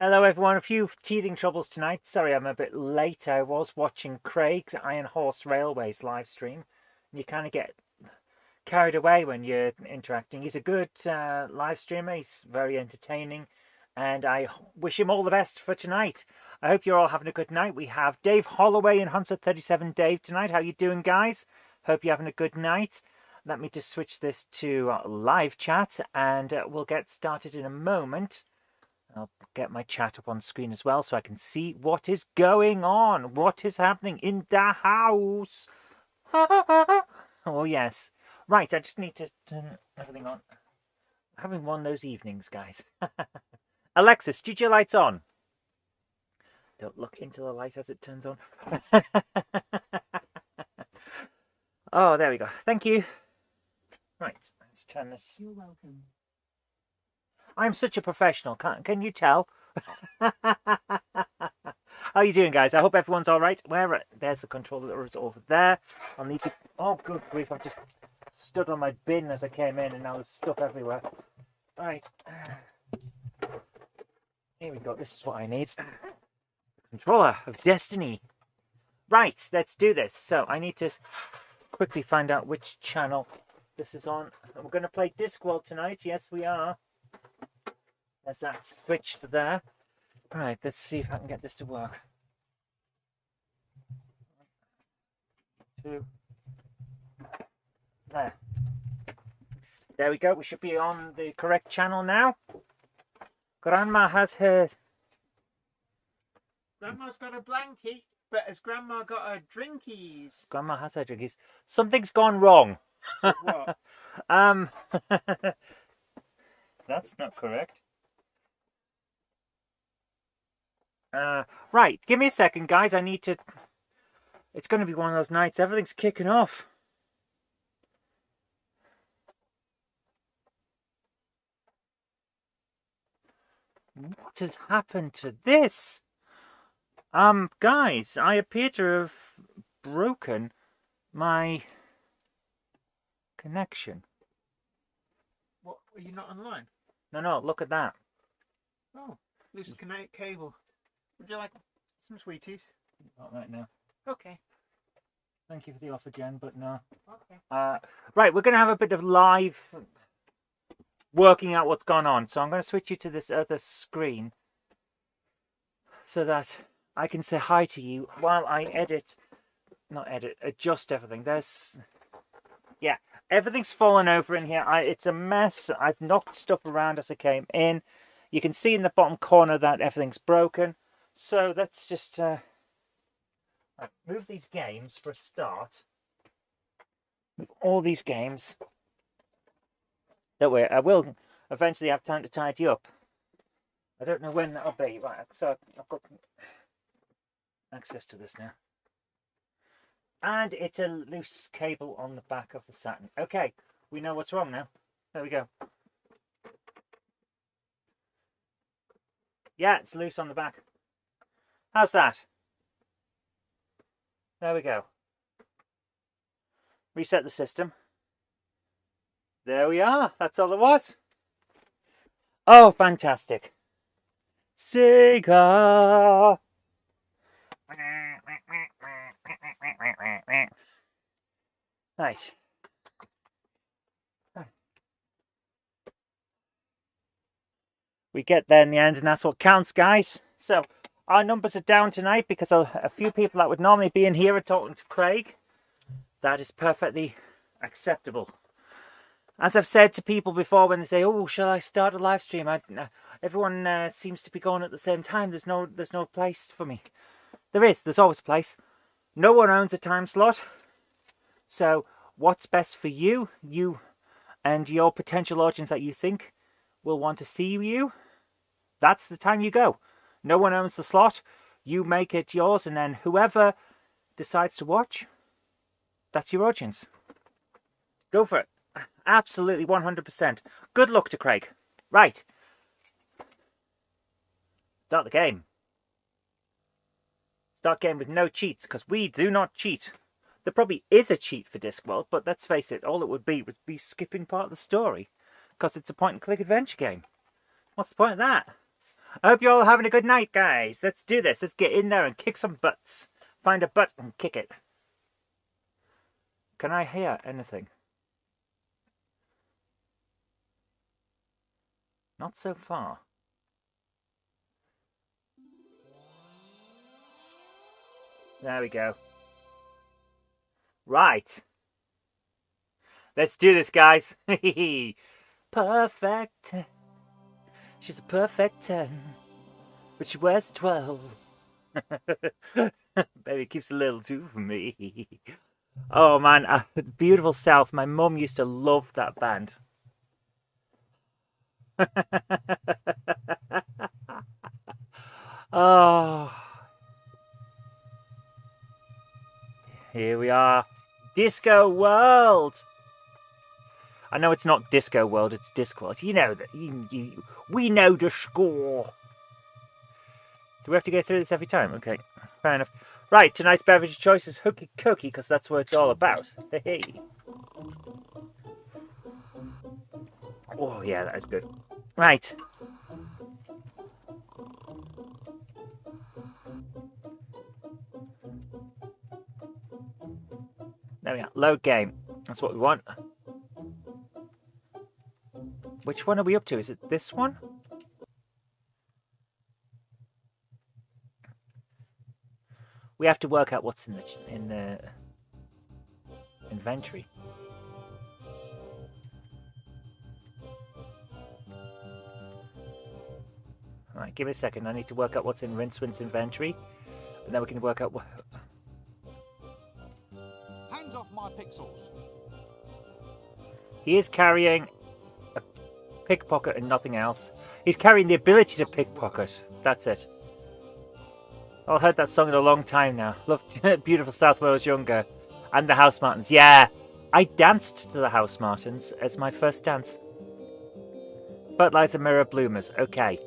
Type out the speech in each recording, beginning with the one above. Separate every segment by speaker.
Speaker 1: Hello everyone, a few teething troubles tonight. Sorry I'm a bit late. I was watching Craig's Iron Horse Railways live stream. You kind of get carried away when you're interacting. He's a good live streamer. He's very entertaining. And I wish him all the best for tonight. I hope you're all having a good night. We have Dave Holloway and Hunter37 Dave tonight. How you doing, guys? Hope you're having a good night. Let me just switch this to live chat and we'll get started in a moment. I'll get my chat up on screen as well so I can see what is going on. What is happening in the house? Oh, yes. Right, I just need to turn everything on. I'm having one of those evenings, guys. Alexa, studio lights on. Don't look into the light as it turns on. Oh, there we go. Thank you. Right, let's turn this.
Speaker 2: You're welcome.
Speaker 1: I'm such a professional, can you tell? How are you doing, guys? I hope everyone's all right. There's the controller that was over there. I'll need to... Oh, good grief, I've just stood on my bin as I came in and now there's stuff everywhere. Right. Here we go. This is what I need. Controller of Destiny. Right, let's do this. So I need to quickly find out which channel this is on. We're going to play Discworld tonight. Yes, we are. There's that switch there. Right, let's see if I can get this to work. 2. There. There we go. We should be on the correct channel now. Grandma has her...
Speaker 3: Grandma's got a blankie, but has Grandma got her drinkies?
Speaker 1: Grandma has her drinkies. Something's gone wrong.
Speaker 3: What?
Speaker 1: That's not correct. Right, give me a second, guys. I need to... It's going to be one of those nights. Everything's kicking off. What has happened to this? Guys, I appear to have broken my connection.
Speaker 3: What? Are you not online?
Speaker 1: No, look at that.
Speaker 3: Oh, loose cable. Would you like some sweeties?
Speaker 1: Not right now.
Speaker 3: Okay.
Speaker 1: Thank you for the offer, Jen, but no.
Speaker 3: Okay.
Speaker 1: Right, we're going to have a bit of live working out what's gone on. So I'm going to switch you to this other screen so that I can say hi to you while I adjust everything. Yeah, everything's fallen over in here. It's a mess. I've knocked stuff around as I came in. You can see in the bottom corner that everything's broken. So let's just move these games for a start. Move all these games. That way, I will eventually have time to tidy up. I don't know when that'll be. Right, so I've got access to this now. And it's a loose cable on the back of the Saturn. Okay, we know what's wrong now. There we go. Yeah, it's loose on the back. How's that? There we go. Reset the system. There we are. That's all it was. Oh, fantastic. Sega. Right. We get there in the end, and that's what counts, guys. So, our numbers are down tonight because a few people that would normally be in here are talking to Craig. That is perfectly acceptable. As I've said to people before when they say, "Oh, shall I start a live stream?" Everyone seems to be going at the same time. There's no place for me. There's always a place. No one owns a time slot. So, what's best for you and your potential audience that you think will want to see you, that's the time you go. No one owns the slot. You make it yours, and then whoever decides to watch, that's your audience. Go for it. Absolutely 100%. Good luck to Craig. Right. Start the game. Start game with no cheats, because we do not cheat. There probably is a cheat for Discworld, but let's face it, all it would be skipping part of the story, because it's a point-and-click adventure game. What's the point of that? I hope you're all having a good night, guys. Let's do this. Let's get in there and kick some butts. Find a butt and kick it. Can I hear anything? Not so far. There we go. Right. Let's do this, guys. Perfect. She's a perfect 10, but she wears 12. Baby keeps a little too for me. Oh man, Beautiful South. My mum used to love that band. Oh, here we are. Disco World. I know it's not Disco World, it's Discworld. You know that. We know the score. Do we have to go through this every time? Okay, fair enough. Right, tonight's beverage choice is Hooky Cookie, because that's what it's all about. Hey. Oh, yeah, that is good. Right. There we are. Load game. That's what we want. Which one are we up to? Is it this one? We have to work out what's in the inventory. Alright, give me a second. I need to work out what's in Rincewinc's inventory. And then we can work out what...
Speaker 2: Hands off my pixels.
Speaker 1: He is carrying a pickpocket and nothing else. He's carrying the ability to pickpocket. That's it. I've heard that song in a long time now. Loved Beautiful South when I was younger. And the House Martins. Yeah, I danced to the House Martins as my first dance. Fertilizer Mirror Bloomers. Okay.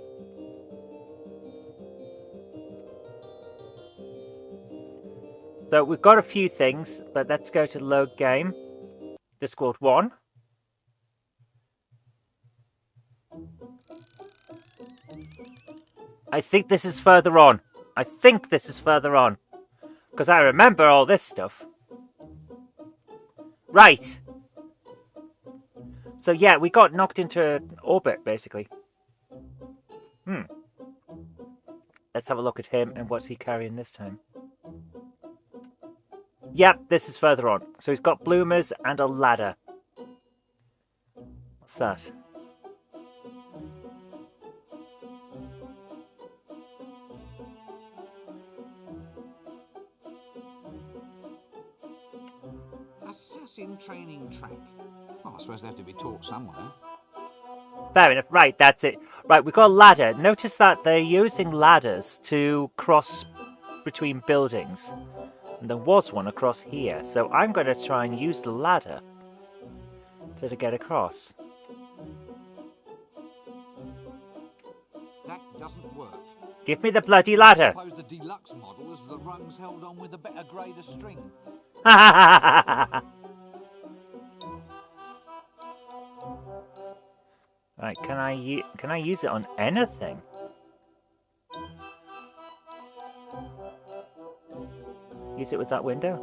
Speaker 1: So we've got a few things, but let's go to load game. Discworld 1. I think this is further on. Because I remember all this stuff. Right. So yeah, we got knocked into orbit, basically. Let's have a look at him and what's he carrying this time. Yep, this is further on. So he's got bloomers and a ladder. What's that?
Speaker 2: Assassin training track. Well, I suppose they have to be taught somewhere.
Speaker 1: Fair enough. Right, that's it. Right, we've got a ladder. Notice that they're using ladders to cross between buildings. And there was one across here. So I'm going to try and use the ladder to get across.
Speaker 2: That doesn't work.
Speaker 1: Give me the bloody ladder.
Speaker 2: I suppose the deluxe model is the rungs held on with a better grade of string.
Speaker 1: Right, can I use it on anything? Use it with that window?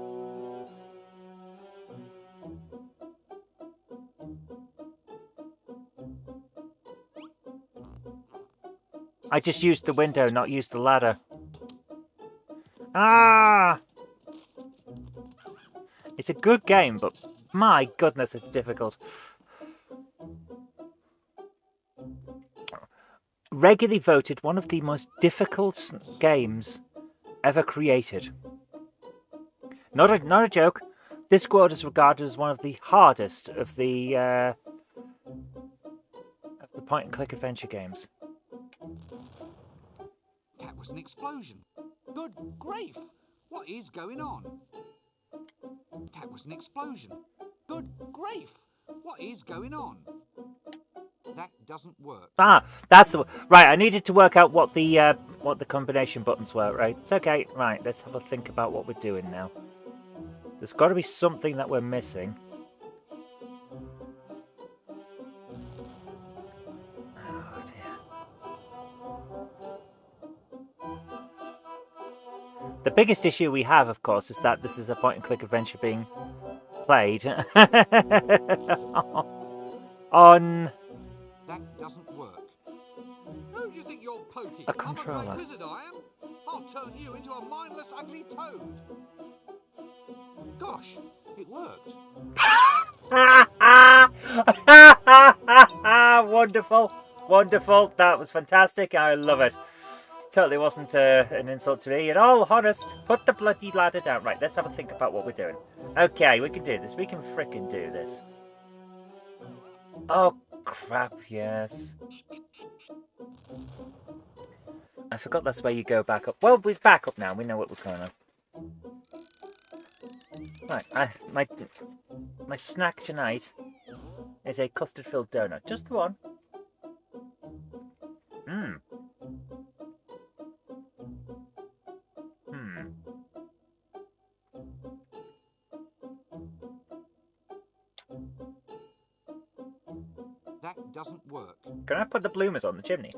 Speaker 1: I just used the window, not used the ladder. Ah! It's a good game, but my goodness, it's difficult. Regularly voted one of the most difficult games ever created. Not a joke. Discworld is regarded as one of the hardest of the point-and-click adventure games.
Speaker 2: That was an explosion. Good grief! What is going on? That was an explosion. Good grief! What is going on? That doesn't work.
Speaker 1: Ah, that's the right. I needed to work out what the combination buttons were. Right, it's okay. Right, let's have a think about what we're doing now. There's got to be something that we're missing. Oh dear. The biggest issue we have, of course, is that this is a point-and-click adventure being played on
Speaker 2: That doesn't work. Who do you think you're poking?
Speaker 1: a
Speaker 2: I'm a
Speaker 1: controller.
Speaker 2: great wizard, I am. I'll turn you into a mindless, ugly toad. Gosh, it worked.
Speaker 1: Wonderful, wonderful. That was fantastic. I love it. Totally wasn't an insult to me at all. Honest. Put the bloody ladder down. Right, let's have a think about what we're doing. Okay, we can do this. We can frickin' do this. Oh, crap, yes. I forgot that's where you go back up. Well, we're back up now. We know what was going on. Right, my snack tonight is a custard-filled donut. Just the one. Mmm.
Speaker 2: That doesn't work.
Speaker 1: Can I put the bloomers on the chimney?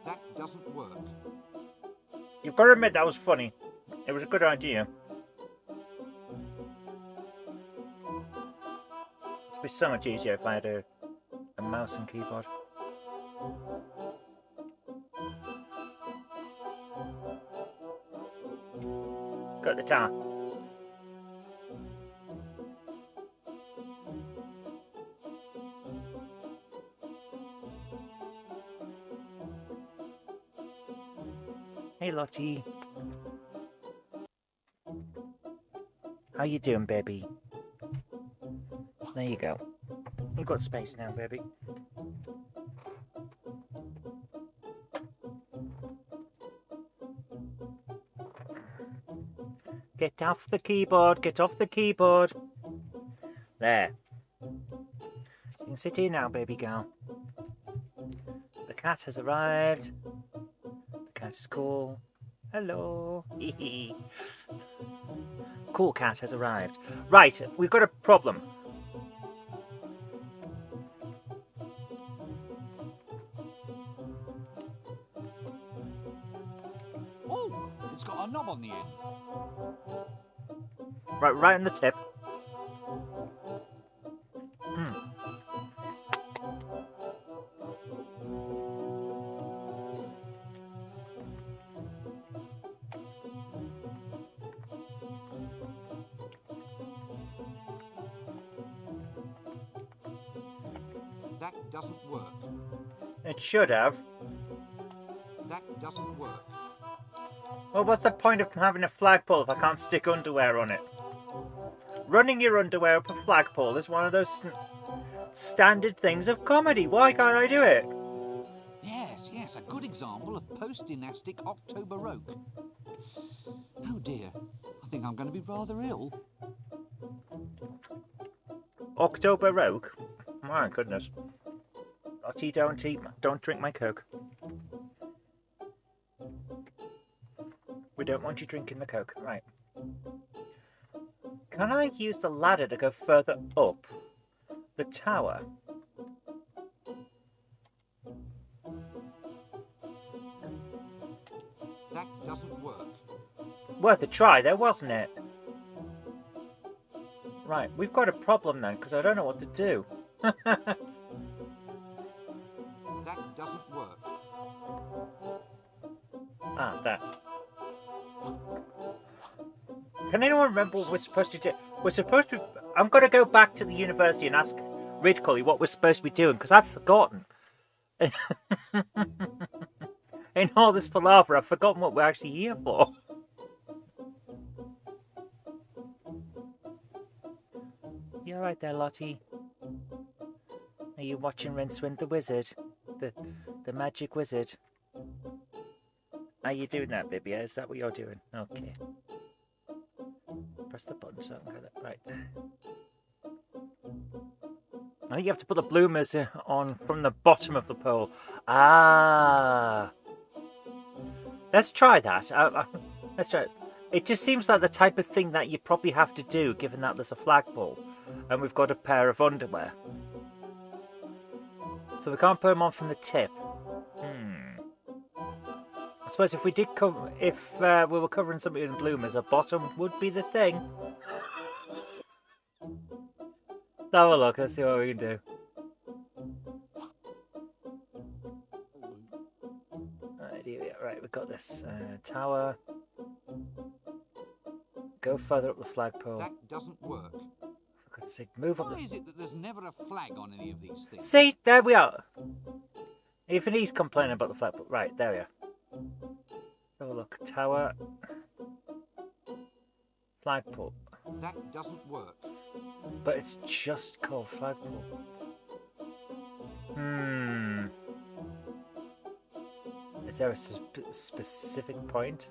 Speaker 2: That doesn't work.
Speaker 1: You've got to admit that was funny. It was a good idea. It'd be so much easier if I had a mouse and keyboard. Got the tower. Hey Lottie. How you doing, baby? There you go. You've got space now, baby. Get off the keyboard, get off the keyboard. There. You can sit here now, baby girl. The cat has arrived. The cat is cool. Hello. Cool cat has arrived. Right, we've got a problem.
Speaker 2: Oh, it's got a knob on the end.
Speaker 1: Right on the tip.
Speaker 2: That doesn't work.
Speaker 1: It should have.
Speaker 2: That doesn't work.
Speaker 1: Well, what's the point of having a flagpole if I can't stick underwear on it? Running your underwear up a flagpole is one of those standard things of comedy. Why can't I do it?
Speaker 2: Yes, a good example of post-dynastic October Roke. Oh dear, I think I'm going to be rather ill.
Speaker 1: October Roke? My goodness. Lottie, don't drink my Coke. We don't want you drinking the Coke. Right. Can I use the ladder to go further up the tower?
Speaker 2: That doesn't work.
Speaker 1: Worth a try there, wasn't it? Right, we've got a problem then, because I don't know what to do.
Speaker 2: That doesn't work.
Speaker 1: Ah, that. Can anyone remember what we're supposed to do? We're supposed to... I'm going to go back to the university and ask Ridcully what we're supposed to be doing, because I've forgotten. In all this palaver, I've forgotten what we're actually here for. You alright there, Lottie? Are you watching Rincewind the Wizard? The magic wizard? Are you doing that, baby? Is that what you're doing? Okay. Press the button so I can get that right. I think you have to put the bloomers on from the bottom of the pole. Ah! Let's try that. Let's try it. It just seems like the type of thing that you probably have to do, given that there's a flagpole. and we've got a pair of underwear. So we can't put them on from the tip. I suppose if we did cover, if we were covering something in bloomers, a bottom would be the thing. Let's have a look. Let's see what we can do. Right, we've got this tower. Go further up the flagpole.
Speaker 2: That doesn't work.
Speaker 1: For God's sake, move up.
Speaker 2: Why is it that there's never a flag on any of these things?
Speaker 1: See, there we are. Even he's complaining about the flagpole. Right, there we are. Have a look. Tower. Flagpole.
Speaker 2: That doesn't work.
Speaker 1: But it's just called flagpole. Is there a specific point?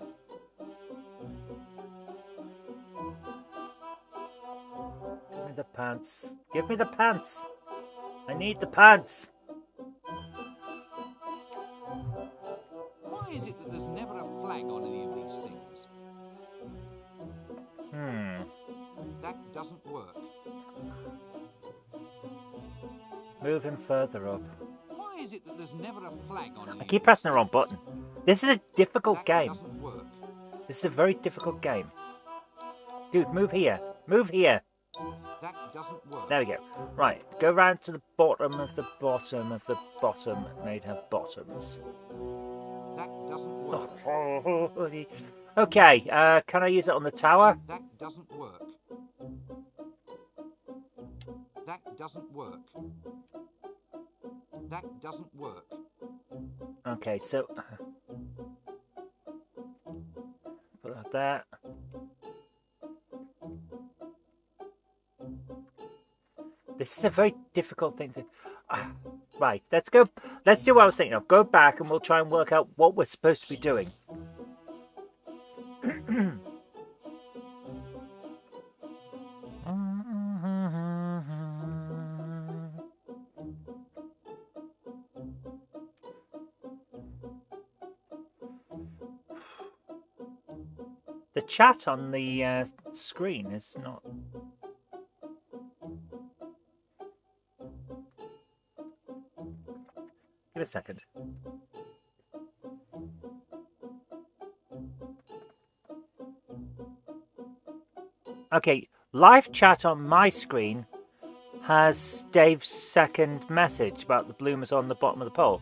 Speaker 1: Give me the pants. Give me the pants. I need the pants.
Speaker 2: Why is it that there's never a flag on any of these things? That doesn't work.
Speaker 1: Move him further up.
Speaker 2: Why is it that there's never a flag on any
Speaker 1: I keep pressing the wrong button. This is a difficult game.
Speaker 2: Doesn't work.
Speaker 1: This is a very difficult game. Dude, move here. Move here.
Speaker 2: That doesn't work.
Speaker 1: There we go. Right, go round to the bottom of the bottom of the bottom made of bottoms.
Speaker 2: That doesn't work.
Speaker 1: Okay, can I use it on the tower?
Speaker 2: That doesn't work. That doesn't work. That doesn't work.
Speaker 1: Okay, so put that there. This is a very difficult thing to. Right, let's go. Let's do what I was thinking of. Go back and we'll try and work out what we're supposed to be doing. The chat on the screen is not. Give it a second. Okay, live chat on my screen has Dave's second message about the bloomers on the bottom of the pole.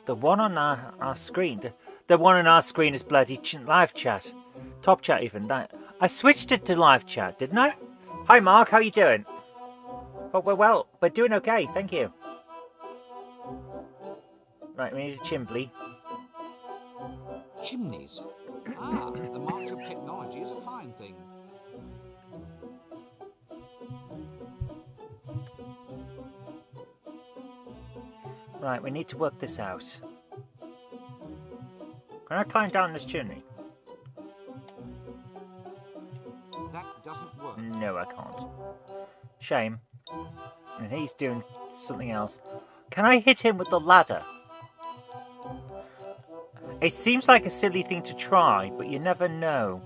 Speaker 1: The one on our screen, the one on our screen is bloody live chat. Top chat even. I switched it to live chat, didn't I? Hi Mark, how you doing? Oh, we're doing okay, thank you. Right, we need a chimbley.
Speaker 2: Chimneys. Ah, the march of technology is a fine thing.
Speaker 1: Right, we need to work this out. Can I climb down this chimney?
Speaker 2: That doesn't work.
Speaker 1: No, I can't. Shame. And he's doing something else. Can I hit him with the ladder? It seems like a silly thing to try, but you never know.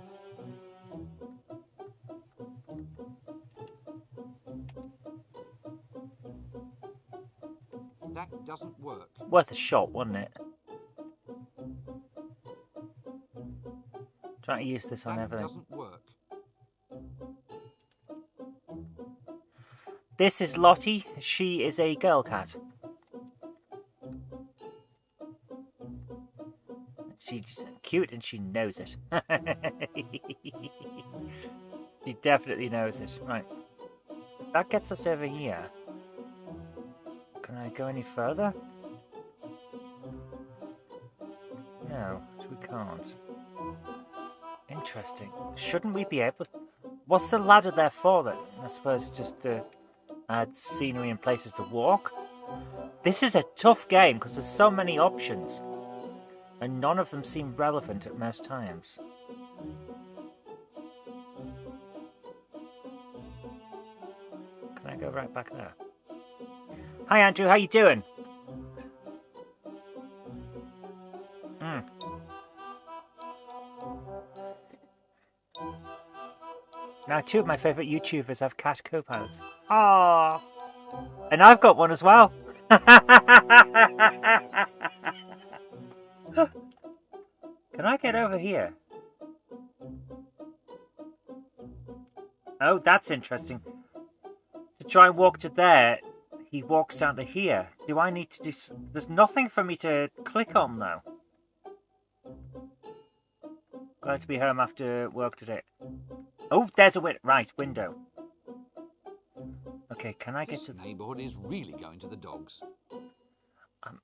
Speaker 2: That doesn't work.
Speaker 1: Worth a shot, wasn't it? Trying to use this on
Speaker 2: That
Speaker 1: everything.
Speaker 2: doesn't work.
Speaker 1: This is Lottie. She is a girl cat. She's cute and she knows it. She definitely knows it. Right. That gets us over here. Can I go any further? No, we can't. Interesting. Shouldn't we be able... What's the ladder there for then? I suppose just to add scenery and places to walk? This is a tough game because there's so many options. And none of them seem relevant at most times. Can I go right back there? Hi Andrew, how you doing? Now 2 of my favourite YouTubers have cat co-pilots. Ah, and I've got one as well. Can I get over here? Oh, that's interesting. To try and walk to there, he walks down to here. Do I need to do... There's nothing for me to click on, though. Glad to be home after work today. Oh, there's a window. Okay, can I get to...
Speaker 2: This neighbourhood is really going to the dogs.
Speaker 1: I'm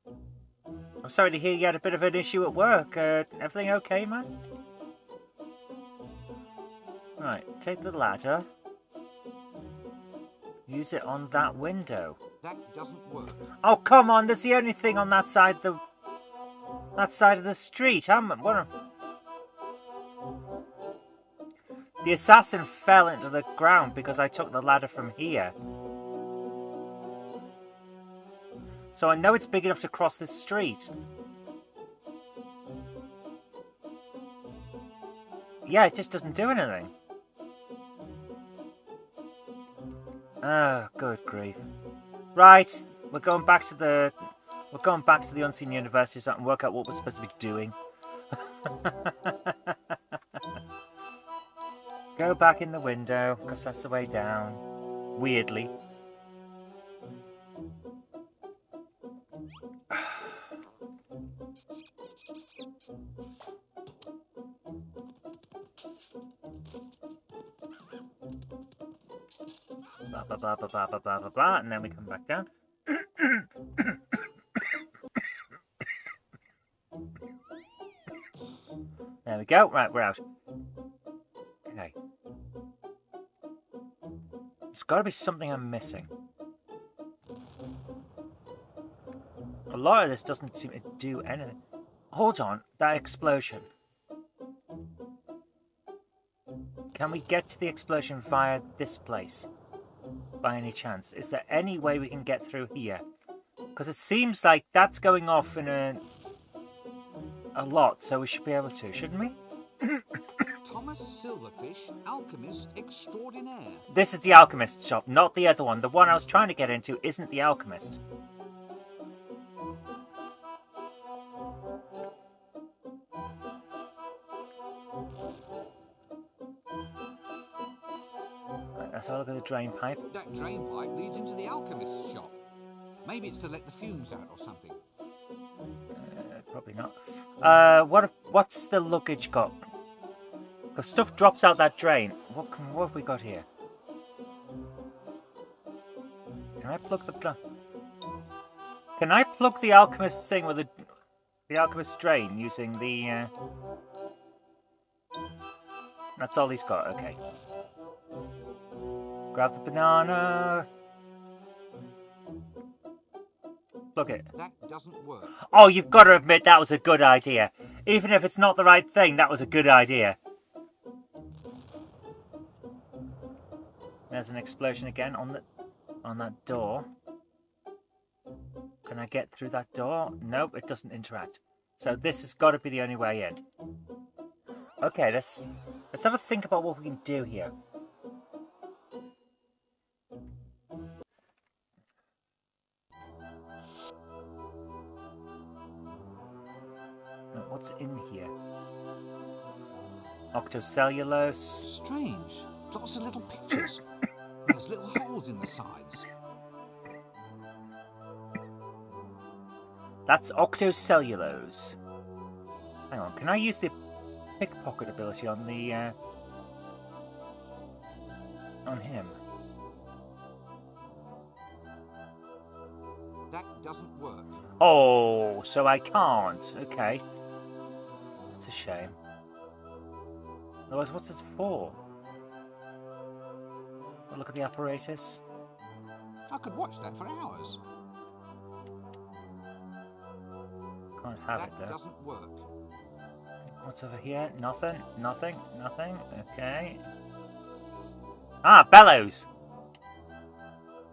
Speaker 1: sorry to hear you had a bit of an issue at work. Everything okay, man? Right, take the ladder. Use it on that window.
Speaker 2: That doesn't work.
Speaker 1: Oh, come on! There's the only thing on that side of the street. The assassin fell into the ground because I took the ladder from here. So I know it's big enough to cross this street. Yeah, it just doesn't do anything. Oh, good grief. Right, we're going back to the Unseen University so I can work out what we're supposed to be doing. Go back in the window, because that's the way down. Weirdly. Blah, blah, blah, blah, blah, blah, blah, blah, blah, and then we come back down. There we go. Right, we're out. Okay. There's got to be something I'm missing. A lot of this doesn't seem to do anything. Hold on, that explosion. Can we get to the explosion via this place? By any chance? Is there any way we can get through here? Because it seems like that's going off in a lot, so we should be able to, shouldn't we?
Speaker 2: Thomas Silverfish, alchemist extraordinaire.
Speaker 1: This is the alchemist shop, not the other one. The one I was trying to get into isn't the alchemist. Right, let's have a look at the drain pipe.
Speaker 2: That drain pipe leads into the alchemist's shop. Maybe it's to let the fumes out or something.
Speaker 1: Probably not. What's the luggage got? Because stuff drops out that drain. What have we got here? Can I plug the... Can I plug the alchemist thing with the alchemist drain using the... That's all he's got, okay. Grab the banana. Plug it.
Speaker 2: That doesn't work.
Speaker 1: Oh, you've got to admit that was a good idea. Even if it's not the right thing, that was a good idea. There's an explosion again on that door. Can I get through that door? Nope, it doesn't interact. So this has got to be the only way in. Okay, let's have a think about what we can do here. What's in here? Octocellulose.
Speaker 2: Strange. Lots of little pictures. There's little holes in the sides.
Speaker 1: That's octocellulose. Hang on, can I use the pickpocket ability on the on him?
Speaker 2: That doesn't work.
Speaker 1: Oh, so I can't. Okay. It's a shame. Otherwise, what's it for? Look at the apparatus.
Speaker 2: I could watch that for hours.
Speaker 1: Can't have it, though.
Speaker 2: That doesn't work.
Speaker 1: What's over here? Nothing, nothing, nothing. Okay. Ah, bellows!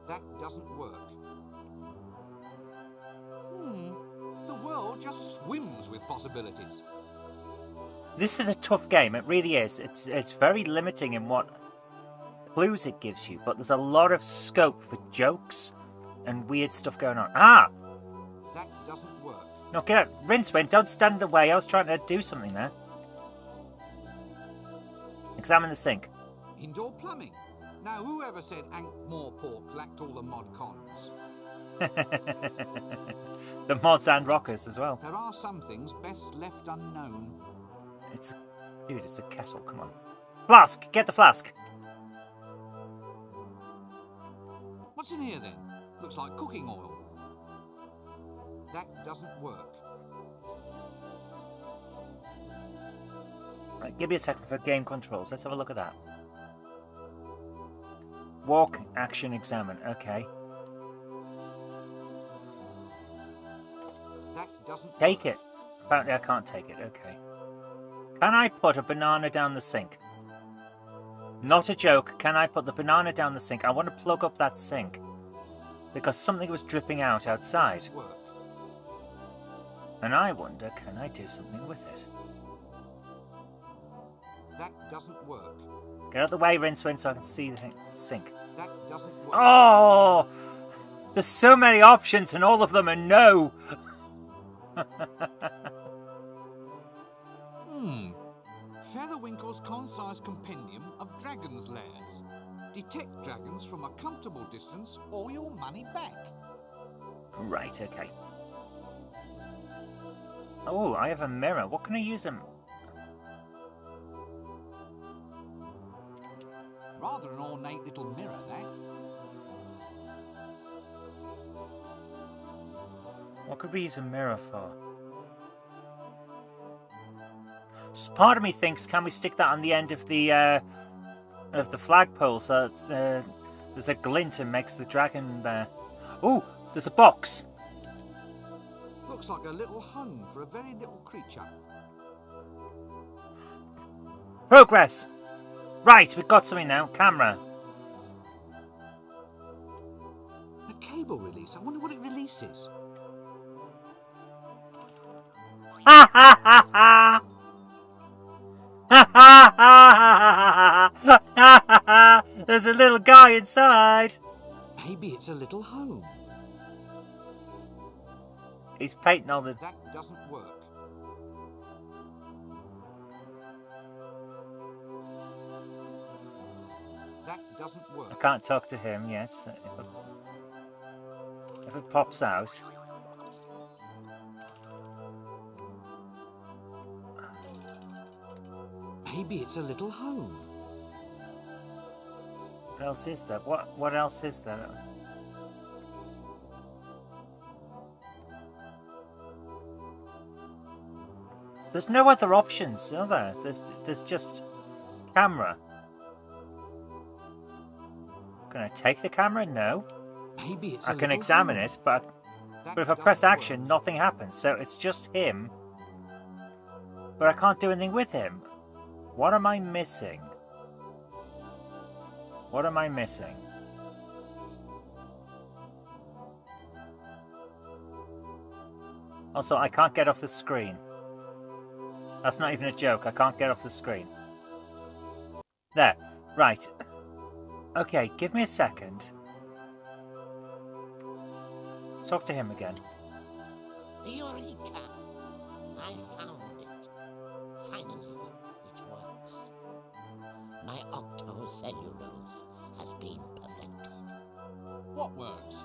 Speaker 2: That doesn't work. The world just swims with possibilities.
Speaker 1: This is a tough game, it really is. It's very limiting in what clues it gives you, but there's a lot of scope for jokes and weird stuff going on. Ah!
Speaker 2: That doesn't work.
Speaker 1: No, get out. Rincewind, don't stand in the way. I was trying to do something there. Examine the sink.
Speaker 2: Indoor plumbing. Now, whoever said Ankh-Morpork lacked all the mod cons?
Speaker 1: The mods and rockers as well.
Speaker 2: There are some things best left unknown.
Speaker 1: Dude, it's a kettle. Come on. Flask! Get the flask!
Speaker 2: What's in here then? Looks like cooking oil. That doesn't work.
Speaker 1: Right, give me a second for game controls. Let's have a look at that. Walk, action, examine. Okay.
Speaker 2: That doesn't
Speaker 1: Take
Speaker 2: work.
Speaker 1: it. Apparently I can't take it. Okay. Can I put a banana down the sink? Not a joke. Can I put the banana down the sink? I want to plug up that sink. Because something was dripping out outside.
Speaker 2: Doesn't work.
Speaker 1: And I wonder, can I do something with it?
Speaker 2: That doesn't work.
Speaker 1: Get out of the way, Rincewind, so I can see the sink.
Speaker 2: That doesn't work.
Speaker 1: Oh! There's so many options and all of them are no!
Speaker 2: Featherwinkle's concise compendium of dragons' lairs. Detect dragons from a comfortable distance or your money back.
Speaker 1: Right, okay. Oh, I have a mirror. What can I use them?
Speaker 2: Rather an ornate little mirror, that.
Speaker 1: What could we use a mirror for? Part of me thinks, can we stick that on the end of the flagpole so that, there's a glint and makes the dragon there. Oh, there's a box.
Speaker 2: Looks like a little home for a very little creature.
Speaker 1: Progress. Right, we've got something now. Camera.
Speaker 2: A cable release. I wonder what it releases.
Speaker 1: Ha ha ha ha! Ha ha ha ha ha ha! There's a little guy inside.
Speaker 2: Maybe it's a little home.
Speaker 1: He's painting on the...
Speaker 2: That doesn't work. That doesn't work.
Speaker 1: I can't talk to him, yes. If it pops out...
Speaker 2: Maybe it's a little home.
Speaker 1: What else is there? What else is there? There's no other options, are there? There's just camera. Can I take the camera? No.
Speaker 2: Maybe it's
Speaker 1: I can examine it, but if I press action, nothing happens. So it's just him. But I can't do anything with him. What am I missing? What am I missing? Also, I can't get off the screen. That's not even a joke. I can't get off the screen. There. Right. Okay, give me a second. Talk to him again.
Speaker 4: Eureka! I found it. Finally, it works. My octocellulose has been perfected.
Speaker 2: What works?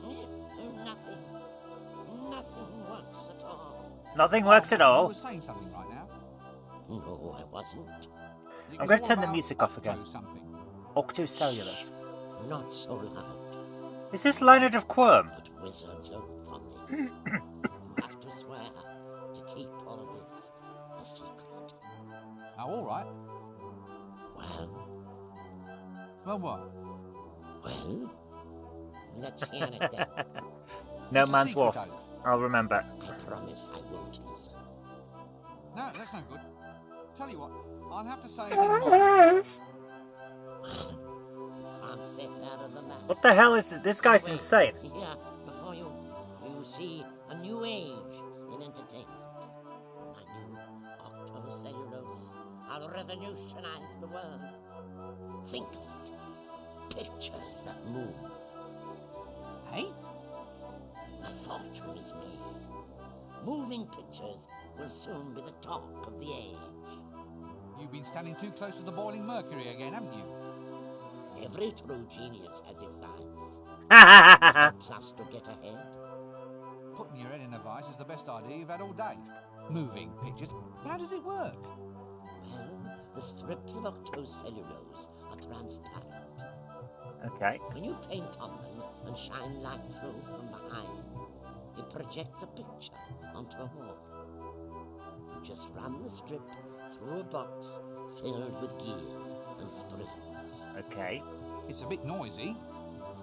Speaker 4: Nothing. Nothing works at all.
Speaker 1: Nothing works at
Speaker 2: You
Speaker 1: all.
Speaker 2: were saying something right now.
Speaker 4: No, I wasn't.
Speaker 1: I'm going to
Speaker 2: It's all
Speaker 1: turn the
Speaker 2: about
Speaker 1: music off again.
Speaker 2: something.
Speaker 1: Octocellulose.
Speaker 4: Not so loud.
Speaker 1: Is this Leonard of Quirm?
Speaker 4: But wizards are promise. You have to swear to keep all of this a secret.
Speaker 2: Oh, all right.
Speaker 4: Well,
Speaker 2: Well, what?
Speaker 4: well, let's hear it then.
Speaker 1: No
Speaker 2: It's a
Speaker 1: man's
Speaker 2: secret
Speaker 1: wolf.
Speaker 2: oath.
Speaker 1: I'll remember.
Speaker 4: I promise I won't listen.
Speaker 2: No, that's no good. Tell you what, I'll have to say again. More.
Speaker 4: Well, can't say fairer than that.
Speaker 1: What the hell is it? This guy's
Speaker 4: Wait,
Speaker 1: insane.
Speaker 4: Here, before you see a new age in entertainment. My new octocellulose to revolutionize the world. Think of it. Pictures that move.
Speaker 2: Hey?
Speaker 4: A fortune is made. Moving pictures will soon be the talk of the age.
Speaker 2: You've been standing too close to the boiling mercury again, haven't you?
Speaker 4: Every true genius has his vice. Helps us to get ahead.
Speaker 2: Putting your head in a vice is the best idea you've had all day. Moving pictures. How does it work?
Speaker 4: Well, the strips of octocellulose are transparent.
Speaker 1: Okay.
Speaker 4: When you paint on them and shine light through from behind, it projects a picture onto a wall. You just run the strip through a box filled with gears and springs.
Speaker 1: Okay.
Speaker 2: It's a bit noisy.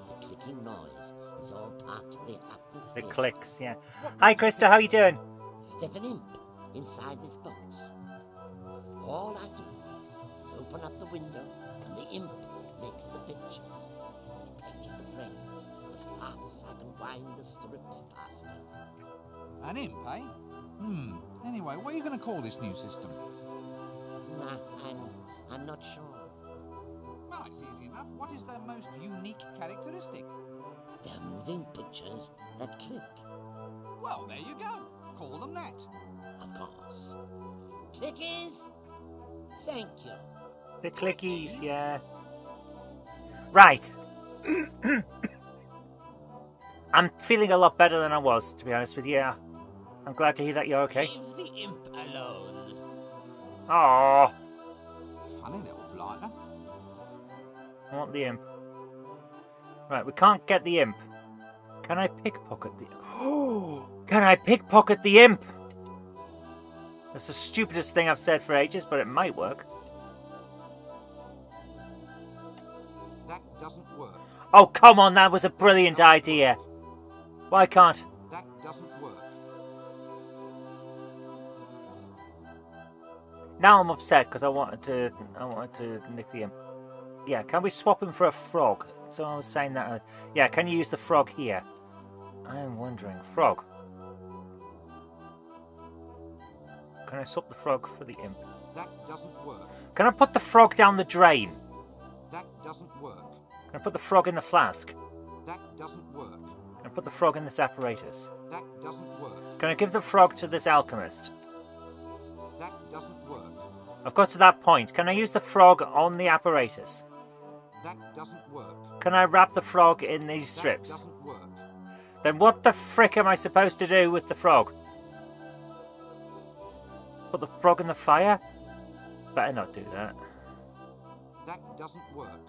Speaker 4: The clicking noise is all part of the atmosphere.
Speaker 1: The clicks, yeah. Hi, Krista, how you doing?
Speaker 4: There's an imp inside this box. All I do is open up the window and the imp makes the pictures. He paints the frames as fast as I can wind the strips past me.
Speaker 2: An imp, eh? Anyway, what are you going to call this new system?
Speaker 4: Nah, I'm not sure.
Speaker 2: Well, it's easy enough. What is their most unique characteristic?
Speaker 4: They're moving pictures that click,
Speaker 2: Well, there you go. Call them that.
Speaker 4: of course. Clickies? Thank you.
Speaker 1: The clickies, yeah. Right. I'm feeling a lot better than I was, to be honest with you. I'm glad to hear that you're okay.
Speaker 4: Leave the imp alone.
Speaker 1: Oh,
Speaker 2: Funny little blighter.
Speaker 1: I want the imp. Right, we can't get the imp. Can I pickpocket the... Oh, can I pickpocket the imp? That's the stupidest thing I've said for ages, but it might work.
Speaker 2: That doesn't work.
Speaker 1: Oh, come on, that was a brilliant idea. Why can't...
Speaker 2: That doesn't work.
Speaker 1: Now I'm upset because I wanted to nick the imp. Yeah, can we swap him for a frog? So I was saying that. Yeah, can you use the frog here? I am wondering, frog. Can I swap the frog for the imp?
Speaker 2: That doesn't work.
Speaker 1: Can I put the frog down the drain?
Speaker 2: That doesn't work.
Speaker 1: Can I put the frog in the flask?
Speaker 2: That doesn't work.
Speaker 1: Can I put the frog in this apparatus?
Speaker 2: That doesn't work.
Speaker 1: Can I give the frog to this alchemist?
Speaker 2: That doesn't work.
Speaker 1: I've got to that point. Can I use the frog on the apparatus?
Speaker 2: That doesn't work.
Speaker 1: Can I wrap the frog in these strips?
Speaker 2: That doesn't work.
Speaker 1: Then what the frick am I supposed to do with the frog? Put the frog in the fire? Better not do that.
Speaker 2: That doesn't work.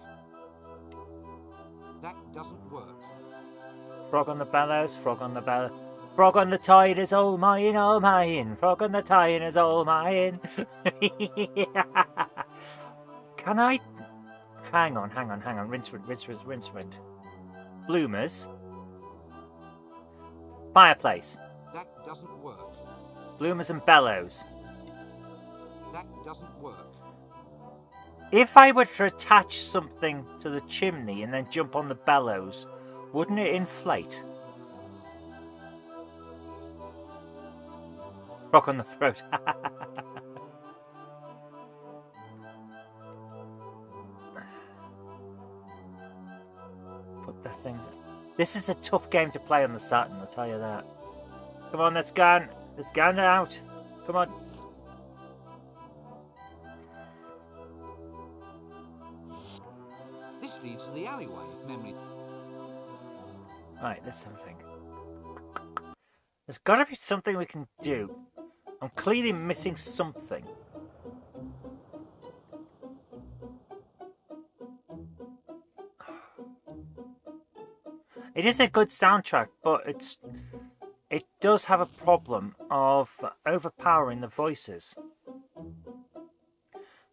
Speaker 2: That doesn't work.
Speaker 1: Frog on the bellows, frog on the bell. Frog on the tide is all mine, all mine. Frog on the tide is all mine. Can I... Hang on. Rinse. Bloomers. Fireplace.
Speaker 2: That doesn't work.
Speaker 1: Bloomers and bellows.
Speaker 2: That doesn't work.
Speaker 1: If I were to attach something to the chimney and then jump on the bellows, wouldn't it inflate? Rock on the throat. Put that thing... This is a tough game to play on the Saturn, I'll tell you that. Come on, let's go. Let's go out. Come on.
Speaker 2: This leads to the alleyway, if memory...
Speaker 1: Right, let's have a think. There's got to be something we can do. I'm clearly missing something. It is a good soundtrack, but it does have a problem of overpowering the voices.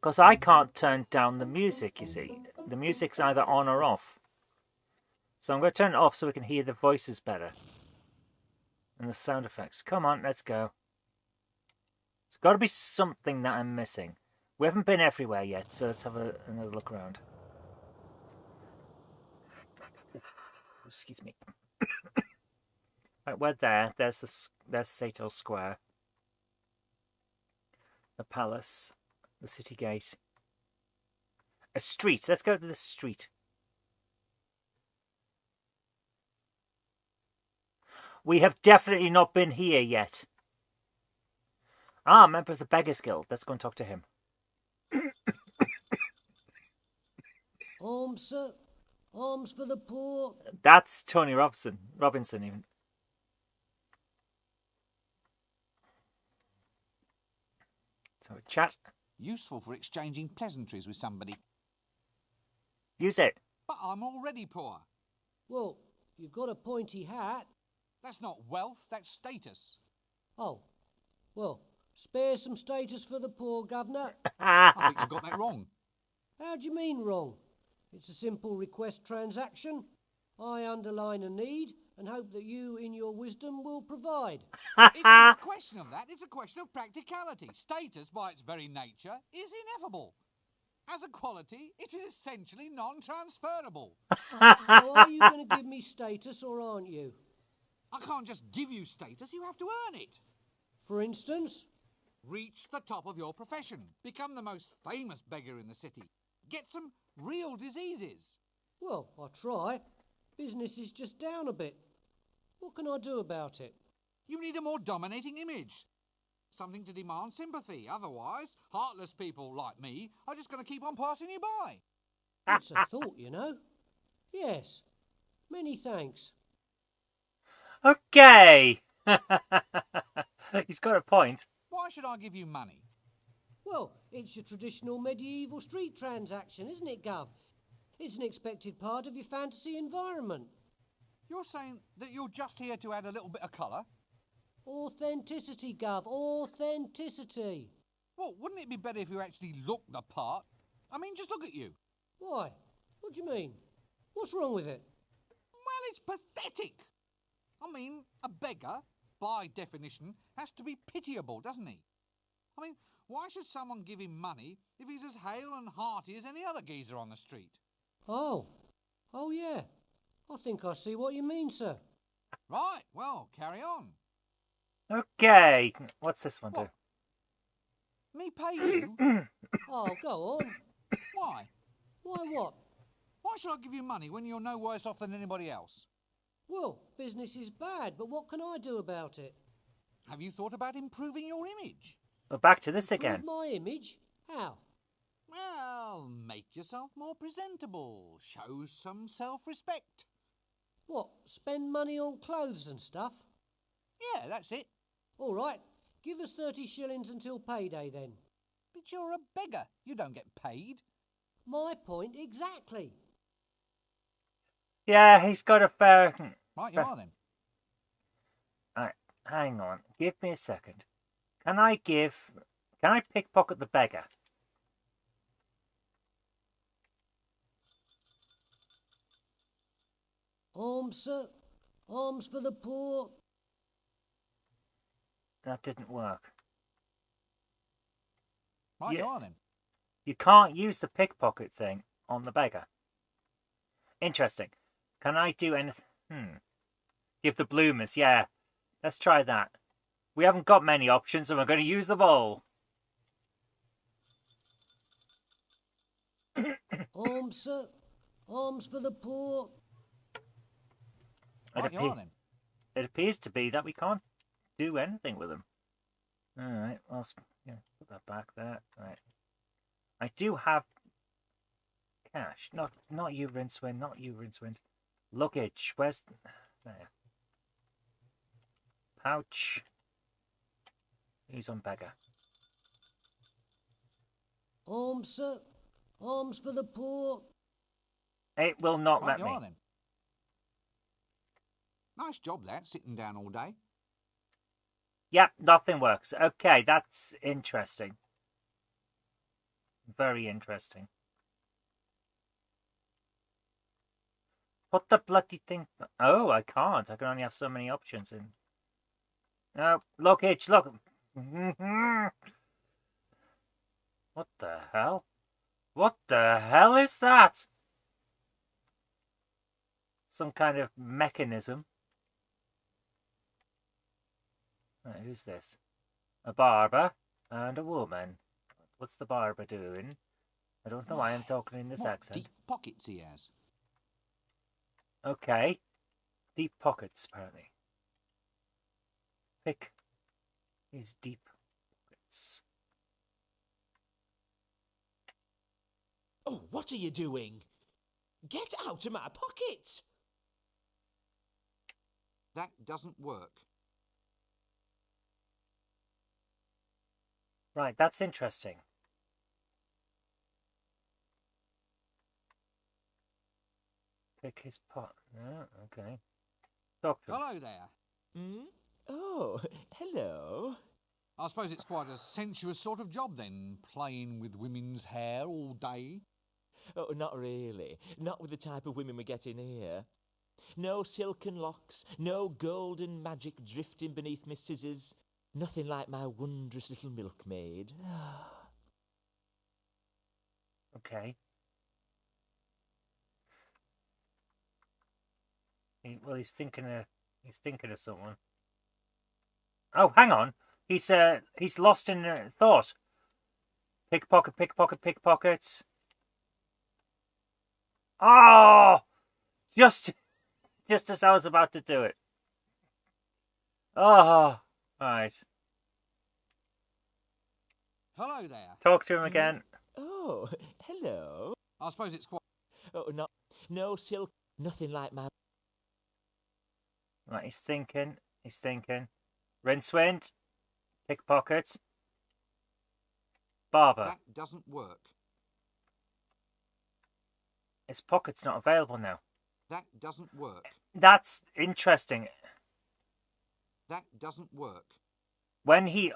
Speaker 1: Because I can't turn down the music, you see. The music's either on or off. So I'm going to turn it off so we can hear the voices better. And the sound effects. Come on, let's go. There's got to be something that I'm missing. We haven't been everywhere yet, so let's have another look around. Excuse me. Right, we're there. There's Sato Square. The palace. The city gate. A street. Let's go to the street. We have definitely not been here yet. Ah, member of the Beggars Guild. Let's go and talk to him.
Speaker 5: Alms, sir. Alms for the poor.
Speaker 1: That's Tony Robinson even. So a chat.
Speaker 2: Useful for exchanging pleasantries with somebody.
Speaker 1: Use it.
Speaker 2: But I'm already poor.
Speaker 5: Well, you've got a pointy hat.
Speaker 2: That's not wealth, that's status.
Speaker 5: Oh, well, spare some status for the poor, governor.
Speaker 2: I think you got that wrong.
Speaker 5: How do you mean wrong? It's a simple request transaction. I underline a need and hope that you, in your wisdom, will provide.
Speaker 2: It's not a question of that, it's a question of practicality. Status, by its very nature, is ineffable. As a quality, it is essentially non-transferable.
Speaker 5: So are you going to give me status or aren't you?
Speaker 2: I can't just give you status, you have to earn it.
Speaker 5: For instance?
Speaker 2: Reach the top of your profession. Become the most famous beggar in the city. Get some real diseases.
Speaker 5: Well, I'll try. Business is just down a bit. What can I do about it?
Speaker 2: You need a more dominating image. Something to demand sympathy. Otherwise, heartless people like me are just going to keep on passing you by.
Speaker 5: It's a thought, you know. Yes. Many thanks.
Speaker 1: Okay. He's got a point.
Speaker 2: Why should I give you money?
Speaker 5: Well, it's your traditional medieval street transaction, isn't it, Gov? It's an expected part of your fantasy environment.
Speaker 2: You're saying that you're just here to add a little bit of colour?
Speaker 5: Authenticity, Gov. Authenticity.
Speaker 2: Well, wouldn't it be better if you actually looked the part? I mean, just look at you.
Speaker 5: Why? What do you mean? What's wrong with it?
Speaker 2: Well, it's pathetic. I mean, a beggar, by definition, has to be pitiable, doesn't he? I mean, why should someone give him money if he's as hale and hearty as any other geezer on the street?
Speaker 5: Oh. Oh, yeah. I think I see what you mean, sir.
Speaker 2: Right, well, carry on.
Speaker 1: Okay. What's this one do?
Speaker 2: What? Me pay you?
Speaker 5: Oh, go on.
Speaker 2: Why?
Speaker 5: Why what?
Speaker 2: Why should I give you money when you're no worse off than anybody else?
Speaker 5: Well, business is bad, but what can I do about it?
Speaker 2: Have you thought about improving your image?
Speaker 1: We're back to this
Speaker 5: Improve
Speaker 1: again.
Speaker 5: my image? How?
Speaker 2: Well, make yourself more presentable. Show some self-respect.
Speaker 5: What, spend money on clothes and stuff?
Speaker 2: Yeah, that's it.
Speaker 5: All right, give us 30 shillings until payday then.
Speaker 2: But you're a beggar. You don't get paid.
Speaker 5: My point exactly.
Speaker 1: Yeah, he's got a fair...
Speaker 2: Right, you are then.
Speaker 1: Alright, hang on. Give me a second. Can I pickpocket the beggar?
Speaker 5: Alms, sir. Alms for the poor.
Speaker 1: That didn't work.
Speaker 2: Right,
Speaker 1: Yeah.
Speaker 2: you are then.
Speaker 1: You can't use the pickpocket thing on the beggar. Interesting. Can I do anything? Give the bloomers, yeah. Let's try that. We haven't got many options and we're going to use them all.
Speaker 5: Alms, sir. Alms for the poor.
Speaker 2: Right, you are then.
Speaker 1: It appears to be that we can't do anything with them. Alright, well, yeah, put that back there. Right. I do have cash. Not you, Rincewind. Not you, Rincewind. Luggage. Where's... There. Pouch. Who's on beggar?
Speaker 5: Alms, sir. Alms for the poor.
Speaker 1: It will not
Speaker 2: Right,
Speaker 1: let
Speaker 2: you
Speaker 1: me.
Speaker 2: are then. Nice job, that, sitting down all day.
Speaker 1: Yep, nothing works. Okay, that's interesting. Very interesting. What the bloody thing? Oh, I can't. I can only have so many options in. No, luggage, look. What the hell? What the hell is that? Some kind of mechanism. Right, who's this? A barber and a woman. What's the barber doing? I don't know why I'm talking in this
Speaker 2: What
Speaker 1: accent.
Speaker 2: deep pockets he has.
Speaker 1: Okay. Deep pockets, apparently. Pick his deep pockets.
Speaker 6: Oh, what are you doing? Get out of my pocket!
Speaker 2: That doesn't work.
Speaker 1: Right, that's interesting. Pick his pot. No, okay. Talk to him.
Speaker 2: Hello there.
Speaker 6: Hmm? Oh, hello.
Speaker 2: I suppose it's quite a sensuous sort of job then, playing with women's hair all day.
Speaker 6: Oh, not really. Not with the type of women we get in here. No silken locks, no golden magic drifting beneath my scissors. Nothing like my wondrous little milkmaid.
Speaker 1: Okay. Well, he's thinking of someone. Oh, hang on. He's lost in thought. Pickpocket, pickpocket, pickpocket. Oh, just as I was about to do it. Oh, right.
Speaker 2: Hello there.
Speaker 1: Talk to him again.
Speaker 6: Oh, hello.
Speaker 2: I suppose it's quite...
Speaker 6: Oh, no silk, nothing like my...
Speaker 1: Right, he's thinking. Rincewind. Pickpocket. Barber.
Speaker 2: That doesn't work.
Speaker 1: His pocket's not available now.
Speaker 2: That doesn't work.
Speaker 1: That's interesting.
Speaker 2: That doesn't work.
Speaker 1: When he's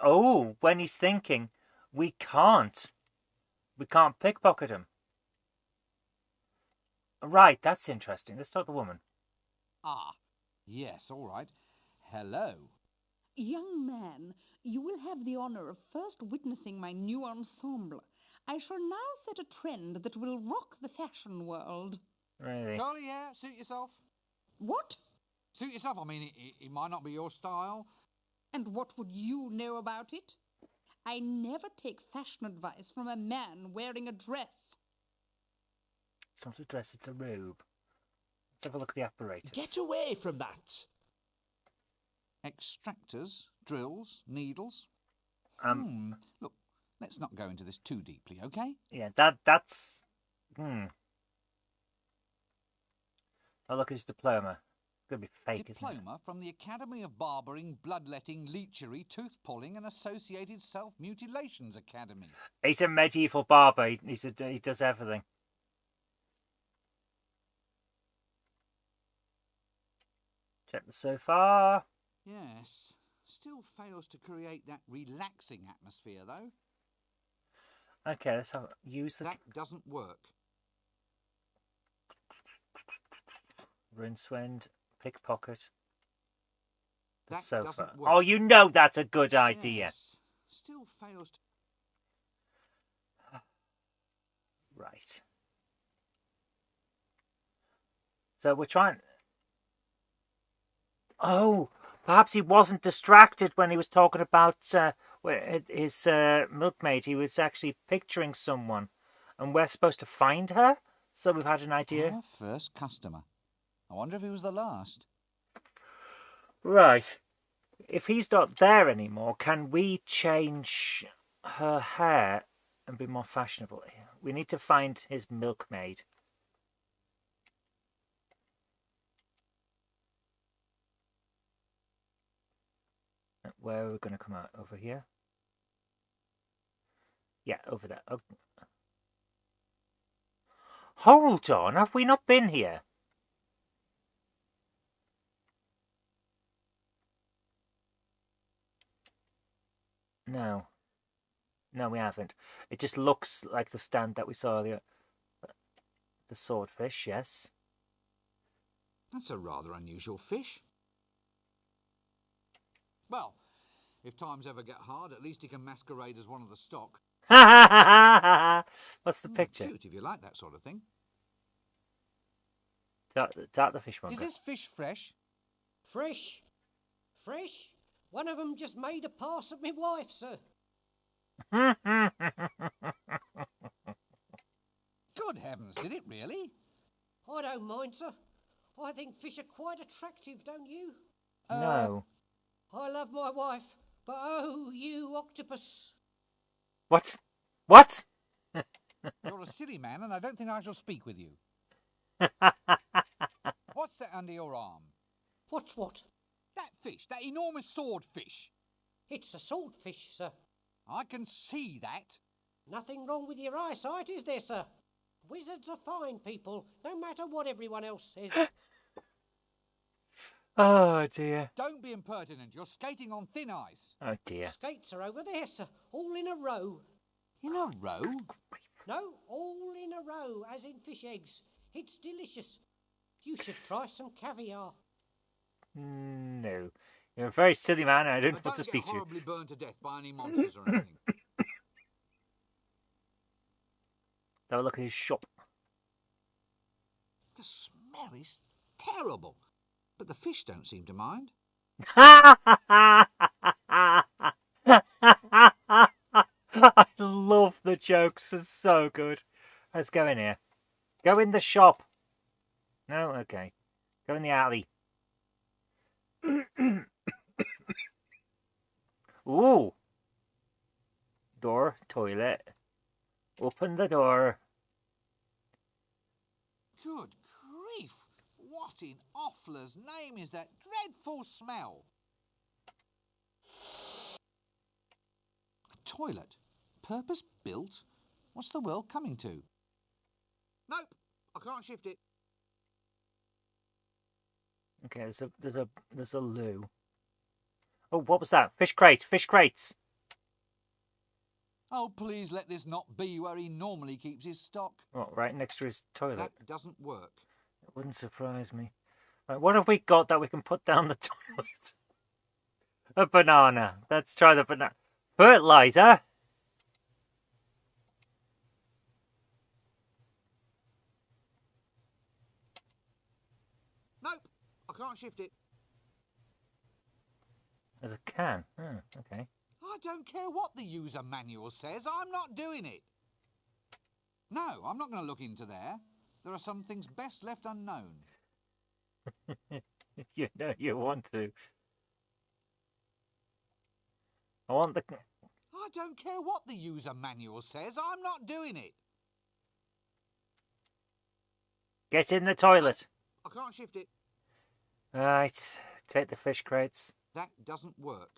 Speaker 1: thinking, we can't pickpocket him. Right, that's interesting. Let's talk to the woman.
Speaker 2: Ah, yes, all right. Hello.
Speaker 7: Young man, you will have the honor of first witnessing my new ensemble. I shall now set a trend that will rock the fashion world.
Speaker 1: Really?
Speaker 2: Curly hair, suit yourself.
Speaker 7: What?
Speaker 2: Suit yourself, I mean, it might not be your style.
Speaker 7: And what would you know about it? I never take fashion advice from a man wearing a dress.
Speaker 1: It's not a dress, it's a robe. Let's have a look at the apparatus.
Speaker 6: Get away from that!
Speaker 2: Extractors, drills, needles. Look, let's not go into this too deeply, okay?
Speaker 1: Yeah, that's... Oh, look at his diploma. It's going to be fake, isn't it?
Speaker 2: Diploma from the Academy of Barbering, Bloodletting, Leechery, Tooth-Pulling and Associated Self-Mutilations Academy.
Speaker 1: He's a medieval barber. He does everything. Check the sofa.
Speaker 2: Yes, still fails to create that relaxing atmosphere, though.
Speaker 1: Okay, let's use the...
Speaker 2: That doesn't work.
Speaker 1: Rincewind, pickpocket, the
Speaker 2: That
Speaker 1: sofa.
Speaker 2: doesn't work.
Speaker 1: Oh, you know that's a good idea.
Speaker 2: Yes, still fails to...
Speaker 1: Right. So we're trying... Oh, perhaps he wasn't distracted when he was talking about his milkmaid. He was actually picturing someone, and we're supposed to find her. So we've had an idea.
Speaker 2: Our first customer. I wonder if he was the last.
Speaker 1: Right. If he's not there anymore, can we change her hair and be more fashionable? We need to find his milkmaid. Where are we going to come out? Over here? Yeah, over there. Oh. Hold on, have we not been here? No. No, we haven't. It just looks like the stand that we saw earlier. The swordfish, yes.
Speaker 2: That's a rather unusual fish. Well, if times ever get hard, at least he can masquerade as one of the stock.
Speaker 1: What's the picture?
Speaker 2: Cute, if you like that sort of thing.
Speaker 1: Tart the fishmonger.
Speaker 2: Is this fish fresh?
Speaker 5: Fresh? Fresh? One of 'em just made a pass at me wife, sir.
Speaker 2: Good heavens, did it really?
Speaker 5: I don't mind, sir. I think fish are quite attractive, don't you?
Speaker 1: No.
Speaker 5: I love my wife, but oh, you octopus.
Speaker 1: What? What?
Speaker 2: You're a silly man, and I don't think I shall speak with you. What's that under your arm?
Speaker 5: What's what?
Speaker 2: That fish, that enormous swordfish.
Speaker 5: It's a swordfish, sir.
Speaker 2: I can see that.
Speaker 5: Nothing wrong with your eyesight, is there, sir? Wizards are fine people, no matter what everyone else says.
Speaker 1: Oh dear.
Speaker 2: Don't be impertinent. You're skating on thin ice.
Speaker 1: Oh dear.
Speaker 5: Skates are over there, sir, all in a row.
Speaker 2: In a row?
Speaker 5: No, all in a row, as in fish eggs. It's delicious. You should try some caviar.
Speaker 1: No. You're a very silly man, and I don't
Speaker 2: But
Speaker 1: want to
Speaker 2: don't
Speaker 1: speak
Speaker 2: get
Speaker 1: to you.
Speaker 2: horribly burned to death by any monsters or anything.
Speaker 1: Have a look at his shop.
Speaker 2: The smell is terrible. But the fish don't seem to mind.
Speaker 1: I love the jokes. They're so good. Let's go in here. Go in the shop. No? Okay. Go in the alley. Ooh. Door, toilet. Open the door.
Speaker 2: Good grief! What in Offler's name is that dreadful smell? A toilet? Purpose built? What's the world coming to? Nope, I can't shift it.
Speaker 1: Okay, there's a loo. Oh, what was that? Fish crate, fish crates.
Speaker 2: Oh, please let this not be where he normally keeps his stock.
Speaker 1: Oh, right next to his toilet.
Speaker 2: That doesn't work.
Speaker 1: It wouldn't surprise me. Right, what have we got that we can put down the toilet? A banana. Let's try the banana. Fertilizer?
Speaker 2: Nope, I can't shift it.
Speaker 1: There's a can. Oh, okay.
Speaker 2: I don't care what the user manual says, I'm not doing it. No, I'm not going to look into there. There are some things best left unknown.
Speaker 1: You know you want to. I want the...
Speaker 2: I don't care what the user manual says, I'm not doing it.
Speaker 1: Get in the toilet.
Speaker 2: I can't shift it.
Speaker 1: Right. Take the fish crates.
Speaker 2: That doesn't work.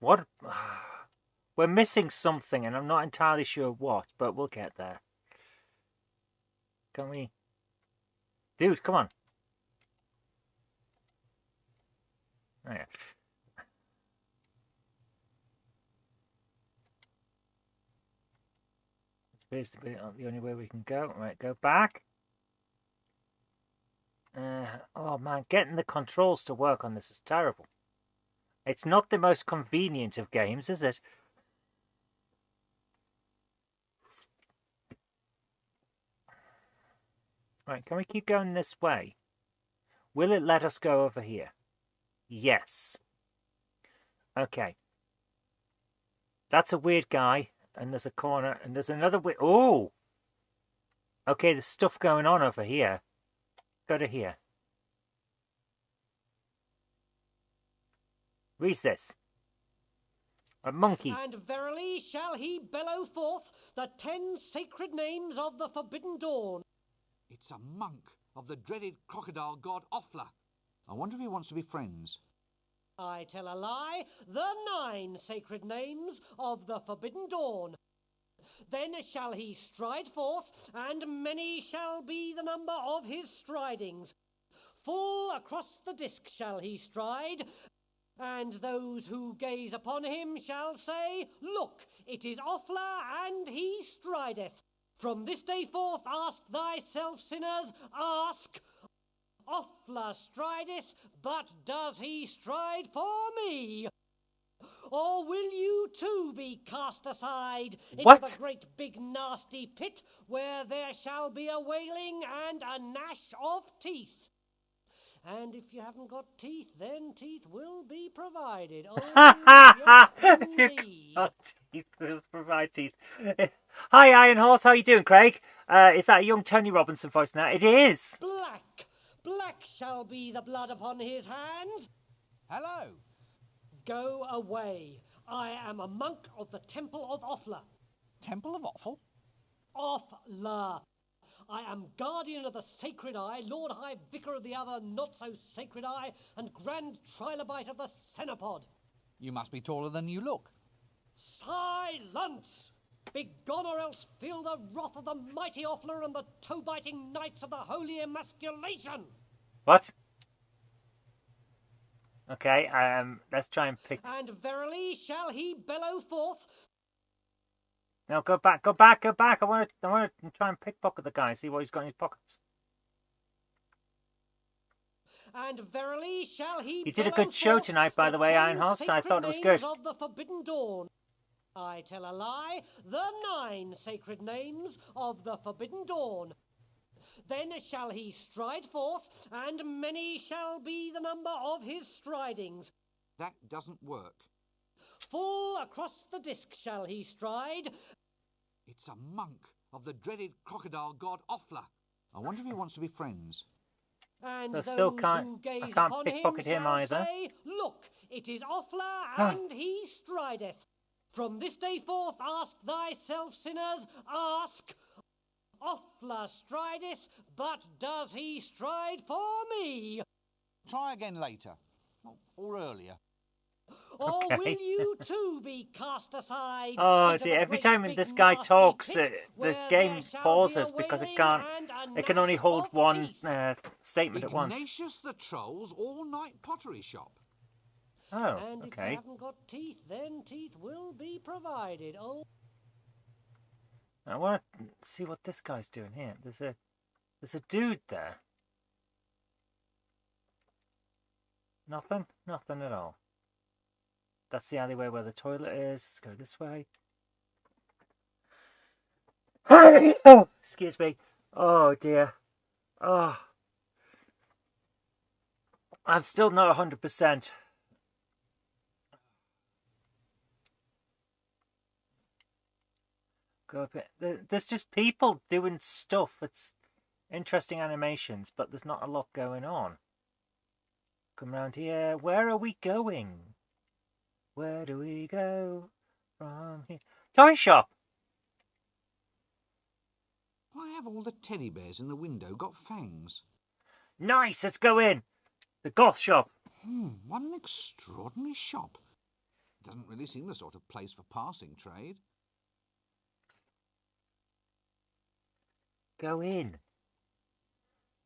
Speaker 1: What? We're missing something, and I'm not entirely sure what, but we'll get there. Can we? Dude, come on. Oh, yeah. It appears to be the only way we can go. Right, go back. Oh man, getting the controls to work on this is terrible. It's not the most convenient of games, is it? Right, can we keep going this way? Will it let us go over here? Yes. Okay. That's a weird guy, and there's a corner, and there's another weird... Oh! Okay, there's stuff going on over here. Go to here. Read this. A monkey.
Speaker 5: And verily shall he bellow forth the 10 sacred names of the Forbidden Dawn.
Speaker 2: It's a monk of the dreaded crocodile god Offler. I wonder if he wants to be friends.
Speaker 5: I tell a lie, the 9 sacred names of the Forbidden Dawn. Then shall he stride forth, and many shall be the number of his stridings. Full across the disk shall he stride, and those who gaze upon him shall say, Look, it is Offler, and he strideth. From this day forth ask thyself, sinners, ask, Offler strideth, but does he stride for me? Or will you too be cast aside into
Speaker 1: What?
Speaker 5: the great big nasty pit where there shall be a wailing and a gnash of teeth? And if you haven't got teeth, then teeth will be provided. Oh, yes,
Speaker 1: You
Speaker 5: indeed.
Speaker 1: got teeth. We'll provide teeth. Hi, Iron Horse. How you doing, Craig? Is that a young Tony Robinson voice now? It is.
Speaker 5: Black, black shall be the blood upon his hands.
Speaker 2: Hello.
Speaker 5: Go away. I am a monk of the Temple of Offla.
Speaker 2: Temple of Offal?
Speaker 5: Offla. I am guardian of the Sacred Eye, Lord High Vicar of the other not-so-sacred Eye, and Grand Trilobite of the Cenopod.
Speaker 2: You must be taller than you look.
Speaker 5: Silence! Begone, or else feel the wrath of the mighty Offler and the toe-biting knights of the Holy Emasculation!
Speaker 1: What? Okay, let's try and pick...
Speaker 5: And verily shall he bellow forth...
Speaker 1: No, go back. I want to try and pickpocket the guy, see what he's got in his pockets.
Speaker 5: And verily shall he
Speaker 1: You did a
Speaker 5: bellow
Speaker 1: good show
Speaker 5: forth
Speaker 1: tonight, by the way,
Speaker 5: 10
Speaker 1: Iron Horse. I
Speaker 5: sacred
Speaker 1: thought it was
Speaker 5: names
Speaker 1: good.
Speaker 5: Of the Forbidden Dawn. I tell a lie, the 9 sacred names of the Forbidden Dawn. Then shall he stride forth, and many shall be the number of his stridings.
Speaker 2: That doesn't work.
Speaker 5: Full across the disc shall he stride.
Speaker 2: It's a monk of the dreaded crocodile god Offla. I wonder if he wants to be friends.
Speaker 5: And
Speaker 1: I
Speaker 5: those
Speaker 1: still can't-
Speaker 5: who gaze
Speaker 1: I can't
Speaker 5: upon
Speaker 1: pickpocket him
Speaker 5: shall
Speaker 1: either.
Speaker 5: say, look, it is Offla, and he strideth. From this day forth ask thyself, sinners, ask. Offla strideth, but does he stride for me?
Speaker 2: Try again later. Or earlier.
Speaker 5: Or
Speaker 1: Okay.
Speaker 5: will you too be cast aside?
Speaker 1: Oh
Speaker 5: into
Speaker 1: dear!
Speaker 5: the
Speaker 1: Every
Speaker 5: great
Speaker 1: time
Speaker 5: big
Speaker 1: this guy
Speaker 5: nasty
Speaker 1: talks,
Speaker 5: pit
Speaker 1: the
Speaker 5: where
Speaker 1: game
Speaker 5: there shall be
Speaker 1: pauses
Speaker 5: a
Speaker 1: because it
Speaker 5: wailing
Speaker 1: can't.
Speaker 5: and a
Speaker 1: It can only
Speaker 5: gnash
Speaker 1: hold
Speaker 5: of
Speaker 1: one
Speaker 5: teeth.
Speaker 1: statement at once.
Speaker 2: Ignatius the Troll's all-night pottery shop.
Speaker 1: Oh,
Speaker 5: And if you
Speaker 1: okay.
Speaker 5: haven't got teeth, then teeth will be provided. Oh,
Speaker 1: I want to see what this guy's doing here. There's a dude there. Nothing at all. That's the alleyway where the toilet is. Let's go this way. Oh, excuse me. Oh dear. Oh, I'm still not 100%. Go a bit. There's just people doing stuff. It's interesting animations, but there's not a lot going on. Come round here. Where are we going? Where do we go from here? Toy shop.
Speaker 2: Why have all the teddy bears in the window got fangs?
Speaker 1: Nice. Let's go in. The goth shop.
Speaker 2: What an extraordinary shop. Doesn't really seem the sort of place for passing trade.
Speaker 1: Go in.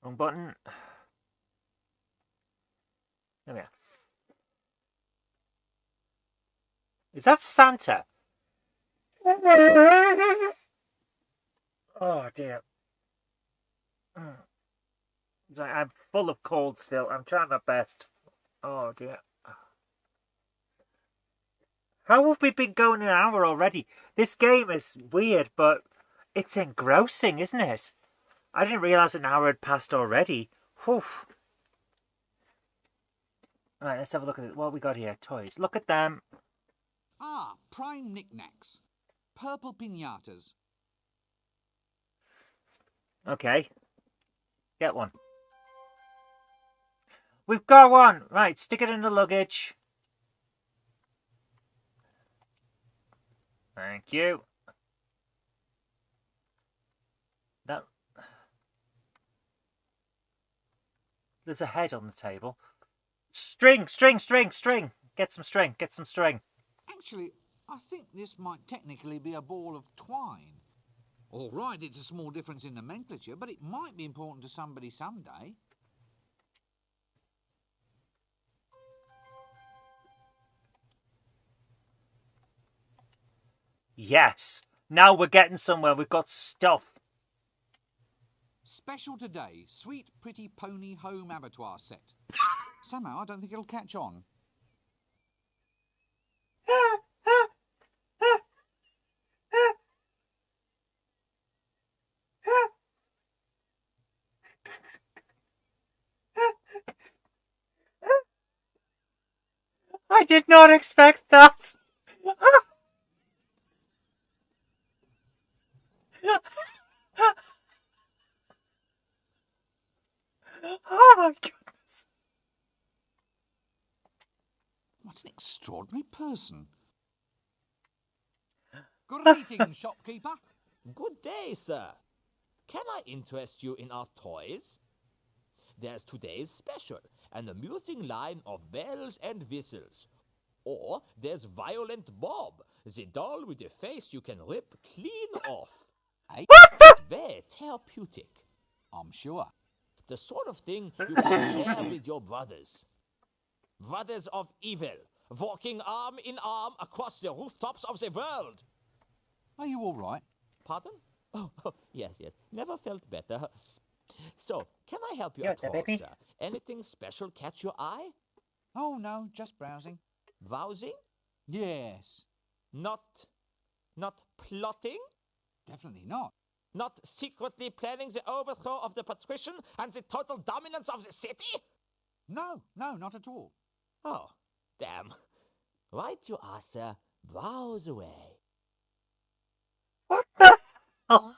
Speaker 1: Wrong button. There we are. Is that Santa? Oh dear. Sorry, I'm full of cold still. I'm trying my best. Oh dear. How have we been going an hour already? This game is weird, but it's engrossing, isn't it? I didn't realise an hour had passed already. Whew. Right, let's have a look at it. What have we got here? Toys. Look at them.
Speaker 2: Ah, prime knickknacks. Purple piñatas.
Speaker 1: Okay. Get one. We've got one! Right, stick it in the luggage. Thank you. That... There's a head on the table. String! Get some string.
Speaker 2: Actually, I think this might technically be a ball of twine. All right, it's a small difference in nomenclature, but it might be important to somebody someday.
Speaker 1: Yes! Now we're getting somewhere. We've got stuff.
Speaker 2: Special today, Sweet Pretty Pony Home Abattoir set. Somehow I don't think it'll catch on.
Speaker 1: did not expect that. Oh my goodness.
Speaker 2: What an extraordinary person. Greetings, shopkeeper.
Speaker 6: Good day, sir. Can I interest you in our toys? There's today's special, an amusing line of bells and whistles. Or there's Violent Bob, the doll with a face you can rip clean off.
Speaker 2: Eh?
Speaker 6: It's very therapeutic.
Speaker 2: I'm sure.
Speaker 6: The sort of thing you can share with your brothers. Brothers of evil, walking arm in arm across the rooftops of the world.
Speaker 2: Are you all right?
Speaker 6: Pardon? Oh, yes. Never felt better. So, can I help you
Speaker 1: Yeah,
Speaker 6: at all,
Speaker 1: baby.
Speaker 6: sir? Anything special catch your eye?
Speaker 2: Oh, no, just browsing.
Speaker 6: Browsing?
Speaker 2: Yes.
Speaker 6: Not plotting?
Speaker 2: Definitely not.
Speaker 6: Not secretly planning the overthrow of the patrician and the total dominance of the city?
Speaker 2: No, not at all.
Speaker 6: Oh, damn. Right you are, sir. Browse away.
Speaker 1: What the hell?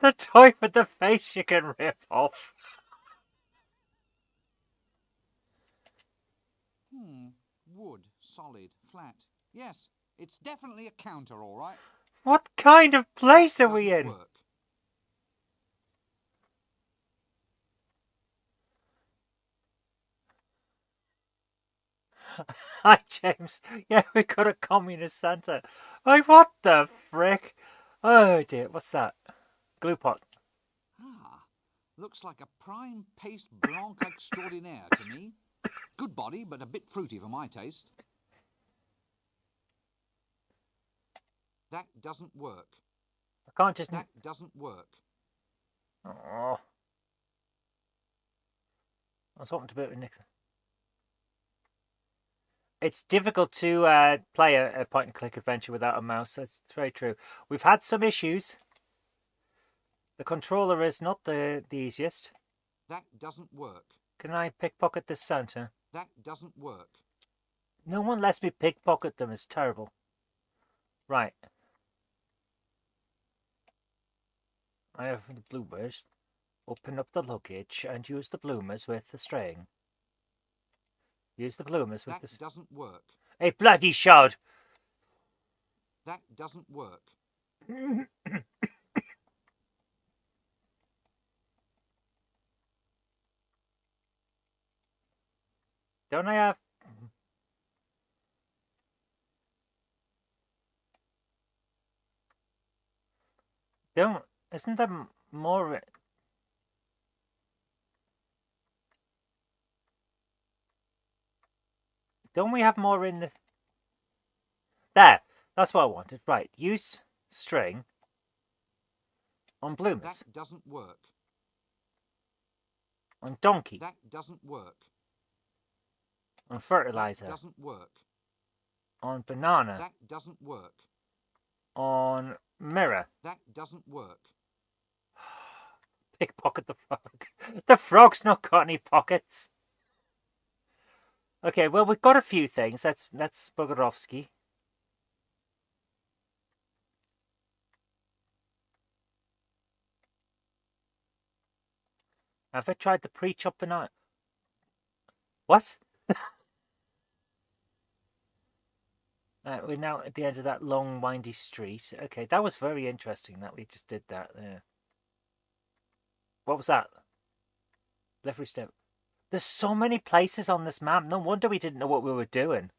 Speaker 1: The toy with the face you can rip off.
Speaker 2: Wood, solid, flat. Yes, it's definitely a counter, all right.
Speaker 1: What kind of place are we
Speaker 2: Doesn't
Speaker 1: in?
Speaker 2: work.
Speaker 1: Hi, James. Yeah, we got a communist Santa. Like, what the frick? Oh dear, what's that? Glue pot.
Speaker 2: Looks like a prime paste blanc extraordinaire to me. Good body, but a bit fruity for my taste. That doesn't work.
Speaker 1: I can't just.
Speaker 2: That doesn't work.
Speaker 1: Oh. I was hoping to put it with Nixon. It's difficult to play a point-and-click adventure without a mouse. That's very true. We've had some issues. The controller is not the easiest.
Speaker 2: That doesn't work.
Speaker 1: Can I pickpocket this Santa?
Speaker 2: That doesn't work.
Speaker 1: No one lets me pickpocket them. It's terrible. Right. I have the bloomers. Open up the luggage and use the bloomers with the string. Use the bloomers with
Speaker 2: That doesn't work.
Speaker 1: Hey, bloody shod!
Speaker 2: That doesn't work.
Speaker 1: Don't I have... Don't... Isn't there more... Don't we have more in the... There! That's what I wanted. Right, use string on bloomers.
Speaker 2: That doesn't work.
Speaker 1: On donkey.
Speaker 2: That doesn't work.
Speaker 1: On fertilizer.
Speaker 2: That doesn't work.
Speaker 1: On banana.
Speaker 2: That doesn't work.
Speaker 1: On mirror.
Speaker 2: That doesn't work.
Speaker 1: Pickpocket the frog. The frog's not got any pockets. Okay, well, we've got a few things. That's Bogorovsky. Have I tried the pre-chop banana? What? We're now at the end of that long, windy street. Okay, that was very interesting that we just did that there. What was that? Livery step. There's so many places on this map. No wonder we didn't know what we were doing.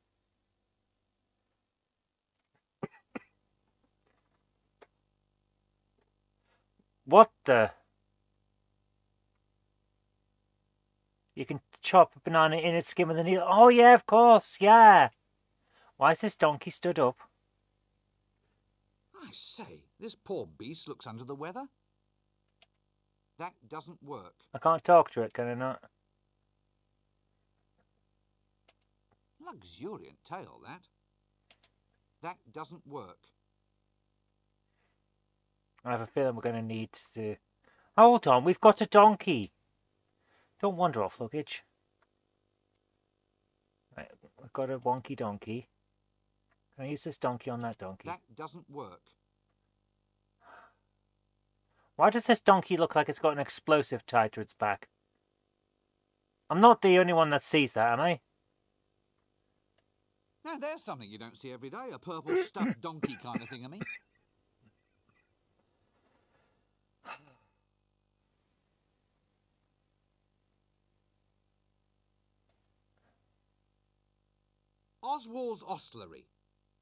Speaker 1: What the? You can chop a banana in its skin with a needle. Oh, yeah, of course, yeah. Why is this donkey stood up?
Speaker 2: I say, this poor beast looks under the weather. That doesn't work.
Speaker 1: I can't talk to it, can I not?
Speaker 2: Luxuriant tail, that. That doesn't work.
Speaker 1: I have a feeling we're going to need to... Hold on, we've got a donkey. Don't wander off, luggage. Right, we've got a wonky donkey. Can I use this donkey on that donkey?
Speaker 2: That doesn't work.
Speaker 1: Why does this donkey look like it's got an explosive tied to its back? I'm not the only one that sees that, am I?
Speaker 2: Now there's something you don't see every day, a purple stuffed donkey kind of thing, I mean. Oswald's Ostlery.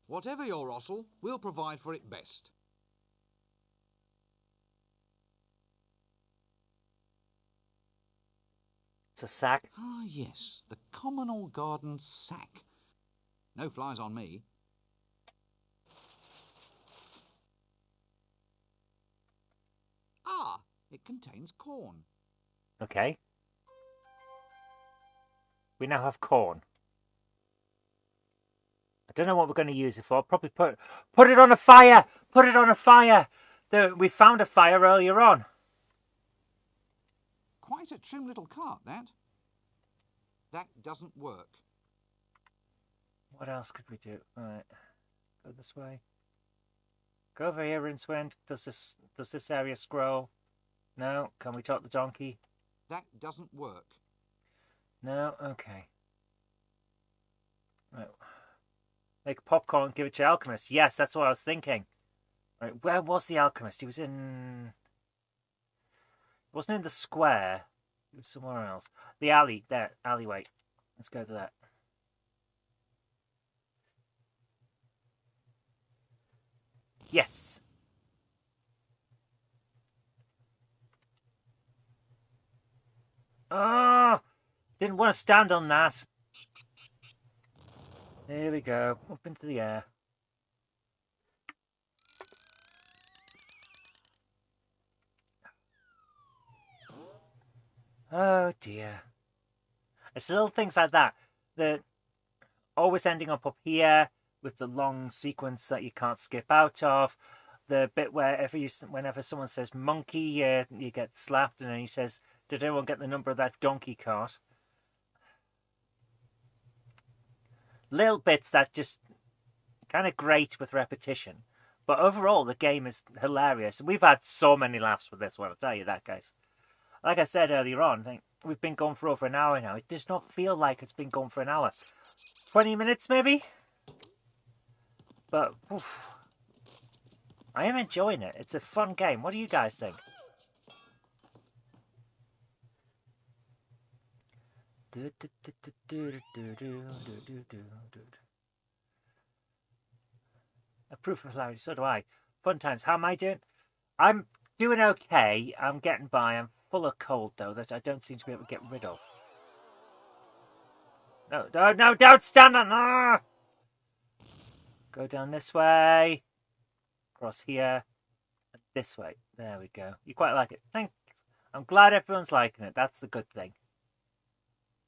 Speaker 2: Whatever your osel, we'll provide for it best.
Speaker 1: It's a sack.
Speaker 2: Ah, yes, the communal garden sack. No flies on me. Ah, it contains corn.
Speaker 1: Okay. We now have corn. I don't know what we're going to use it for. Probably put it on a fire. Put it on a fire. We found a fire earlier on.
Speaker 2: Quite a trim little cart, that. That doesn't work.
Speaker 1: What else could we do? Right. Go this way. Go over here, Rincewind. Does this area scroll? No. Can we talk the donkey?
Speaker 2: That doesn't work.
Speaker 1: No? Okay. Right. Make popcorn, give it to Alchemist. Yes, that's what I was thinking. Right, where was the Alchemist? He was in... He wasn't in the square. He was somewhere else. The alley. There. Alleyway. Let's go to that. Yes. Oh! Didn't want to stand on that. There we go. Up into the air. Oh dear. It's little things like that that always ending up here with the long sequence that you can't skip out of. The bit whenever someone says monkey, you get slapped, and then he says, "Did anyone get the number of that donkey cart?" Little bits that just kind of grate with repetition. But overall, the game is hilarious. And we've had so many laughs with this one, I'll tell you that, guys. Like I said earlier on, I think we've been going for over an hour now. It does not feel like it's been going for an hour. 20 minutes, maybe? But, oof, I am enjoying it. It's a fun game. What do you guys think? A proof of hilarity, so do I. Fun times. How am I doing? I'm doing okay. I'm getting by. I'm full of cold, though, that I don't seem to be able to get rid of. No, don't stand on... Ah! Go down this way. Across here. And this way. There we go. You quite like it. Thanks. I'm glad everyone's liking it. That's the good thing.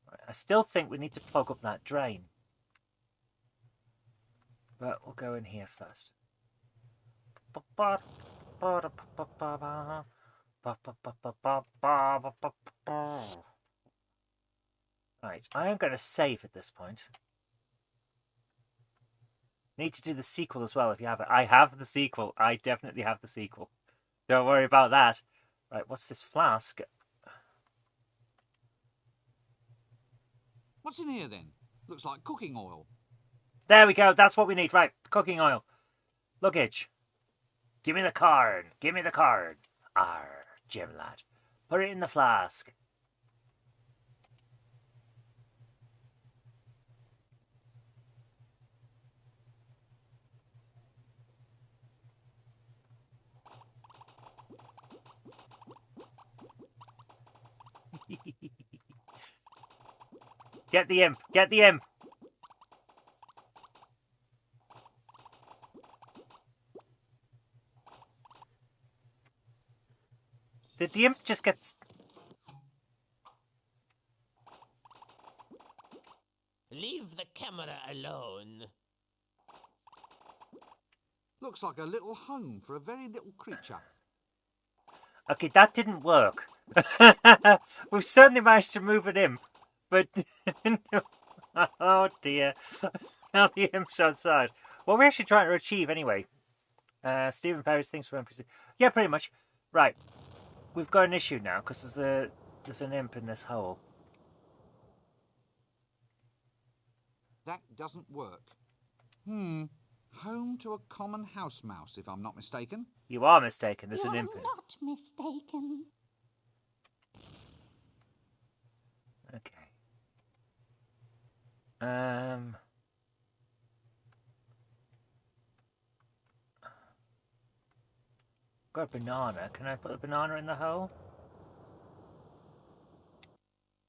Speaker 1: Right, I still think we need to plug up that drain. But we'll go in here first. Right, I am going to save at this point. Need to do the sequel as well if you have it. I have the sequel. I definitely have the sequel. Don't worry about that. Right, what's this flask?
Speaker 2: What's in here then? Looks like cooking oil.
Speaker 1: There we go. That's what we need. Right, cooking oil. Luggage. Give me the card. Give me the card. Arr, Jim lad. Put it in the flask. Get the imp. Get the imp. Did the imp just get...
Speaker 4: Leave the camera alone.
Speaker 2: Looks like a little home for a very little creature.
Speaker 1: Okay, that didn't work. We've certainly managed to move an imp, but oh dear, now the imp's outside. What are we actually trying to achieve anyway? Stephen Perry's things for NPC. Yeah, pretty much. Right, we've got an issue now because there's an imp in this hole.
Speaker 2: That doesn't work. Home to a common house mouse, if I'm not mistaken.
Speaker 1: You are mistaken. There's
Speaker 7: You're
Speaker 1: an imp in.
Speaker 7: not mistaken.
Speaker 1: Okay. Got a banana. Can I put a banana in the hole?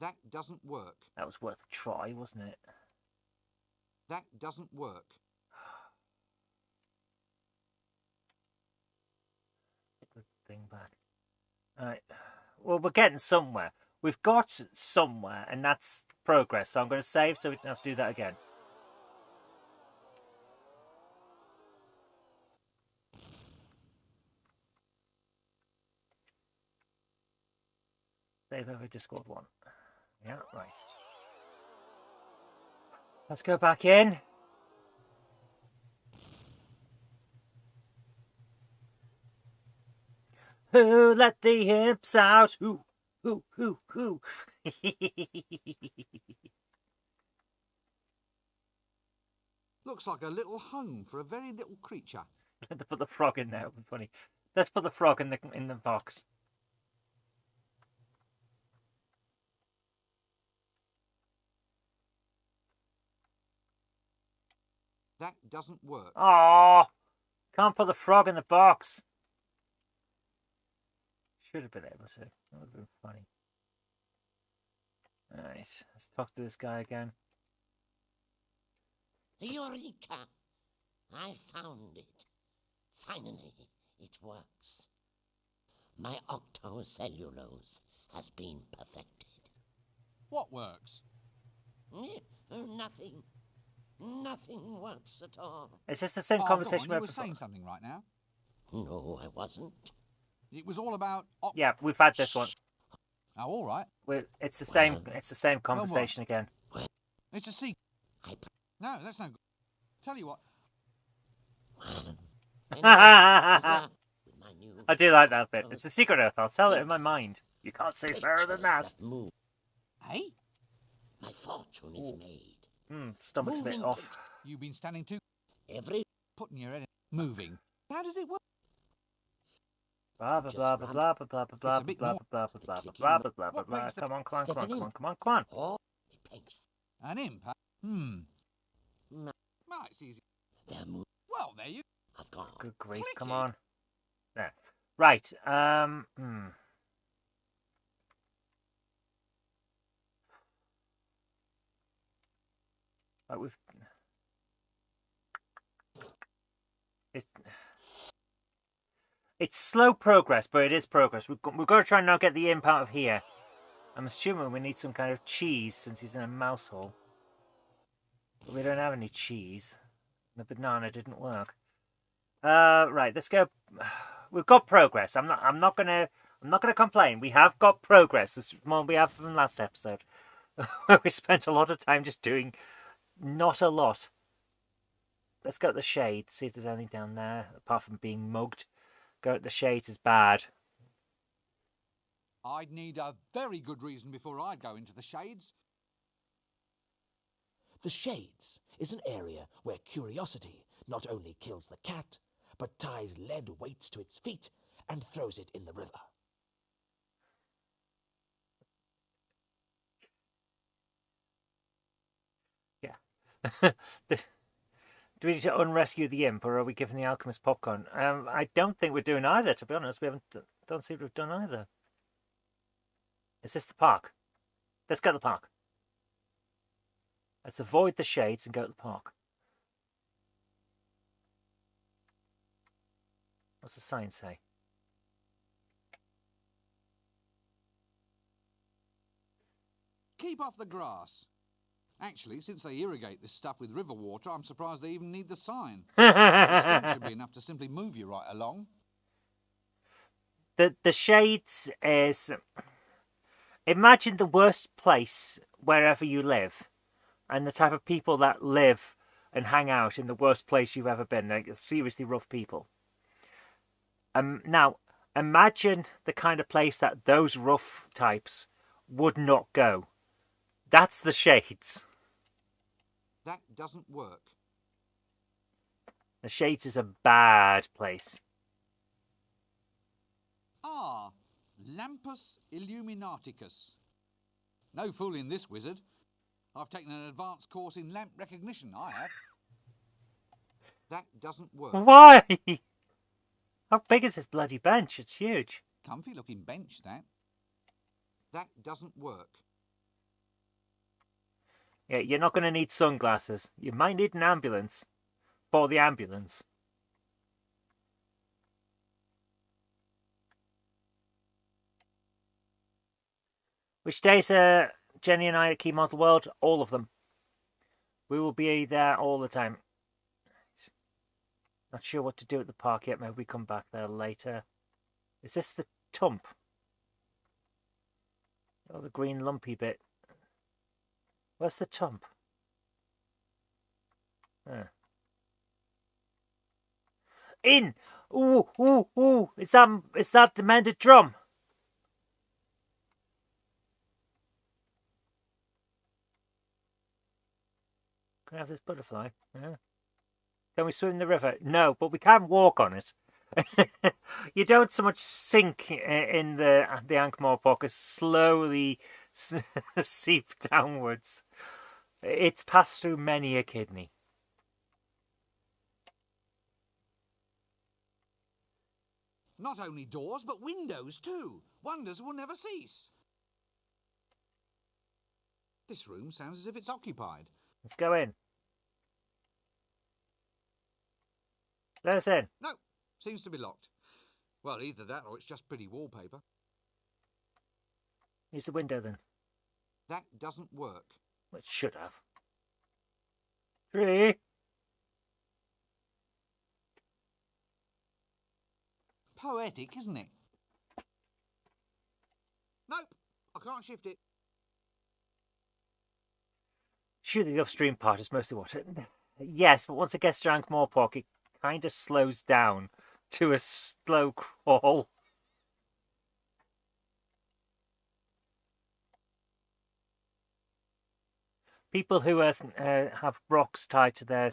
Speaker 2: That doesn't work.
Speaker 1: That was worth a try, wasn't it?
Speaker 2: That doesn't work.
Speaker 1: Put the thing back. Alright. Well, we're getting somewhere. We've got somewhere, and that's progress. So I'm going to save so we don't have to do that again. Save over Discworld 1. Yeah, right. Let's go back in. Who let the imps out? Who?
Speaker 2: Looks like a little home for a very little creature.
Speaker 1: Let's put the frog in there. It would be funny. Let's put the frog in the box.
Speaker 2: That doesn't work.
Speaker 1: Oh, can't put the frog in the box. Should have been able to. That would have been funny. Alright, let's talk to this guy again.
Speaker 4: Eureka! I found it. Finally, it works. My octocellulose has been perfected.
Speaker 2: What works?
Speaker 4: Nothing. Nothing works at all.
Speaker 1: Is this the same
Speaker 2: Oh,
Speaker 1: conversation
Speaker 2: go on,
Speaker 1: we
Speaker 2: you
Speaker 1: had
Speaker 2: were
Speaker 1: before?
Speaker 2: saying something right now.
Speaker 4: No, I wasn't.
Speaker 2: It was all about...
Speaker 1: Yeah, we've had this one.
Speaker 2: Oh, all right.
Speaker 1: It's the same. It's the same conversation again.
Speaker 2: It's a secret. No, that's no good. Tell you what.
Speaker 1: I do like that bit. It's a secret Earth. I'll tell it in my mind. You can't say fairer than that.
Speaker 4: Move.
Speaker 2: Hey?
Speaker 4: My fortune is made.
Speaker 1: Stomach's a bit
Speaker 4: Moving
Speaker 1: off.
Speaker 2: You've been standing too...
Speaker 4: Every
Speaker 2: Putting your head in... Moving. How does it work?
Speaker 1: Blah blah blah blah blah blah blah blah
Speaker 2: It's a bit
Speaker 1: blah
Speaker 2: more-
Speaker 1: blah blah blah blah blah blah blah
Speaker 2: What
Speaker 1: blah.
Speaker 2: makes the-
Speaker 1: Come on, come on, come on,
Speaker 4: Just
Speaker 1: come
Speaker 4: an
Speaker 1: on, come on, come on.
Speaker 4: oh, it makes
Speaker 2: An imp, huh?
Speaker 4: No.
Speaker 2: Well, it's easy.
Speaker 4: their move.
Speaker 2: Well, there you...
Speaker 4: I've gone.
Speaker 1: Good grief!
Speaker 2: Clicky.
Speaker 1: Come on. There. Right. Right, it's slow progress, but it is progress. We've got to try and now get the imp out of here. I'm assuming we need some kind of cheese since he's in a mouse hole. But we don't have any cheese. The banana didn't work. Right, let's go. We've got progress. I'm not gonna complain. We have got progress. This one we have from last episode. Where we spent a lot of time just doing not a lot. Let's go at the shade, see if there's anything down there, apart from being mugged. Go at the shades is bad.
Speaker 2: I'd need a very good reason before I'd go into the shades.
Speaker 6: The Shades is an area where curiosity not only kills the cat, but ties lead weights to its feet and throws it in the river.
Speaker 1: Yeah. Do we need to unrescue the imp, or are we giving the alchemist popcorn? I don't think we're doing either, to be honest. We don't seem to have done either. Is this the park? Let's go to the park. Let's avoid the shades and go to the park. What's the sign say?
Speaker 2: Keep off the grass. Actually, since they irrigate this stuff with river water, I'm surprised they even need the sign. The stench should be enough to simply move you right along.
Speaker 1: The shades is Imagine the worst place wherever you live, and the type of people that live and hang out in the worst place you've ever been. They're seriously rough people. Now, imagine the kind of place that those rough types would not go. That's the Shades.
Speaker 2: That doesn't work.
Speaker 1: The Shades is a bad place.
Speaker 2: Ah, Lampus Illuminaticus. No fooling this wizard. I've taken an advanced course in lamp recognition, I have. That doesn't work.
Speaker 1: Why? How big is this bloody bench? It's huge.
Speaker 2: Comfy looking bench, that. That doesn't work.
Speaker 1: Yeah, you're not going to need sunglasses. You might need an ambulance. For the ambulance. Which days are Jenny and I at Key Model World? All of them. We will be there all the time. Not sure what to do at the park yet. Maybe we come back there later. Is this the tump? Oh, the green lumpy bit. Where's the tump? In! Ooh, ooh, ooh! Is that the mended drum? Can I have this butterfly? Yeah. Can we swim in the river? No, but we can walk on it. You don't so much sink in the Ankh-Morpork as slowly seep downwards. It's passed through many a kidney.
Speaker 2: Not only doors, but windows too. Wonders will never cease. This room sounds as if it's occupied.
Speaker 1: Let's go in. Let us in.
Speaker 2: No, seems to be locked. Well, either that or it's just pretty wallpaper.
Speaker 1: Use the window then.
Speaker 2: That doesn't work.
Speaker 1: Well, it should have. 3.
Speaker 2: Poetic, isn't it? Nope, I can't shift it.
Speaker 1: Surely the upstream part is mostly water. Yes, but once it gets to Ankh-Morpork, it kind of slows down to a slow crawl. People who have rocks tied to their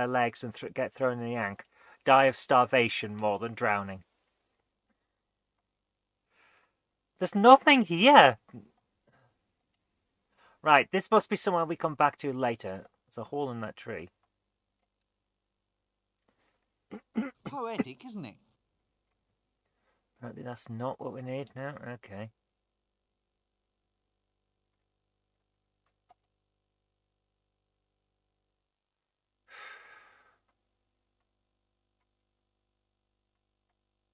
Speaker 1: legs and get thrown in the Ankh die of starvation more than drowning. There's nothing here. Right, this must be somewhere we come back to later. There's a hole in that tree.
Speaker 2: Poetic, isn't it?
Speaker 1: Apparently that's not what we need now. Okay.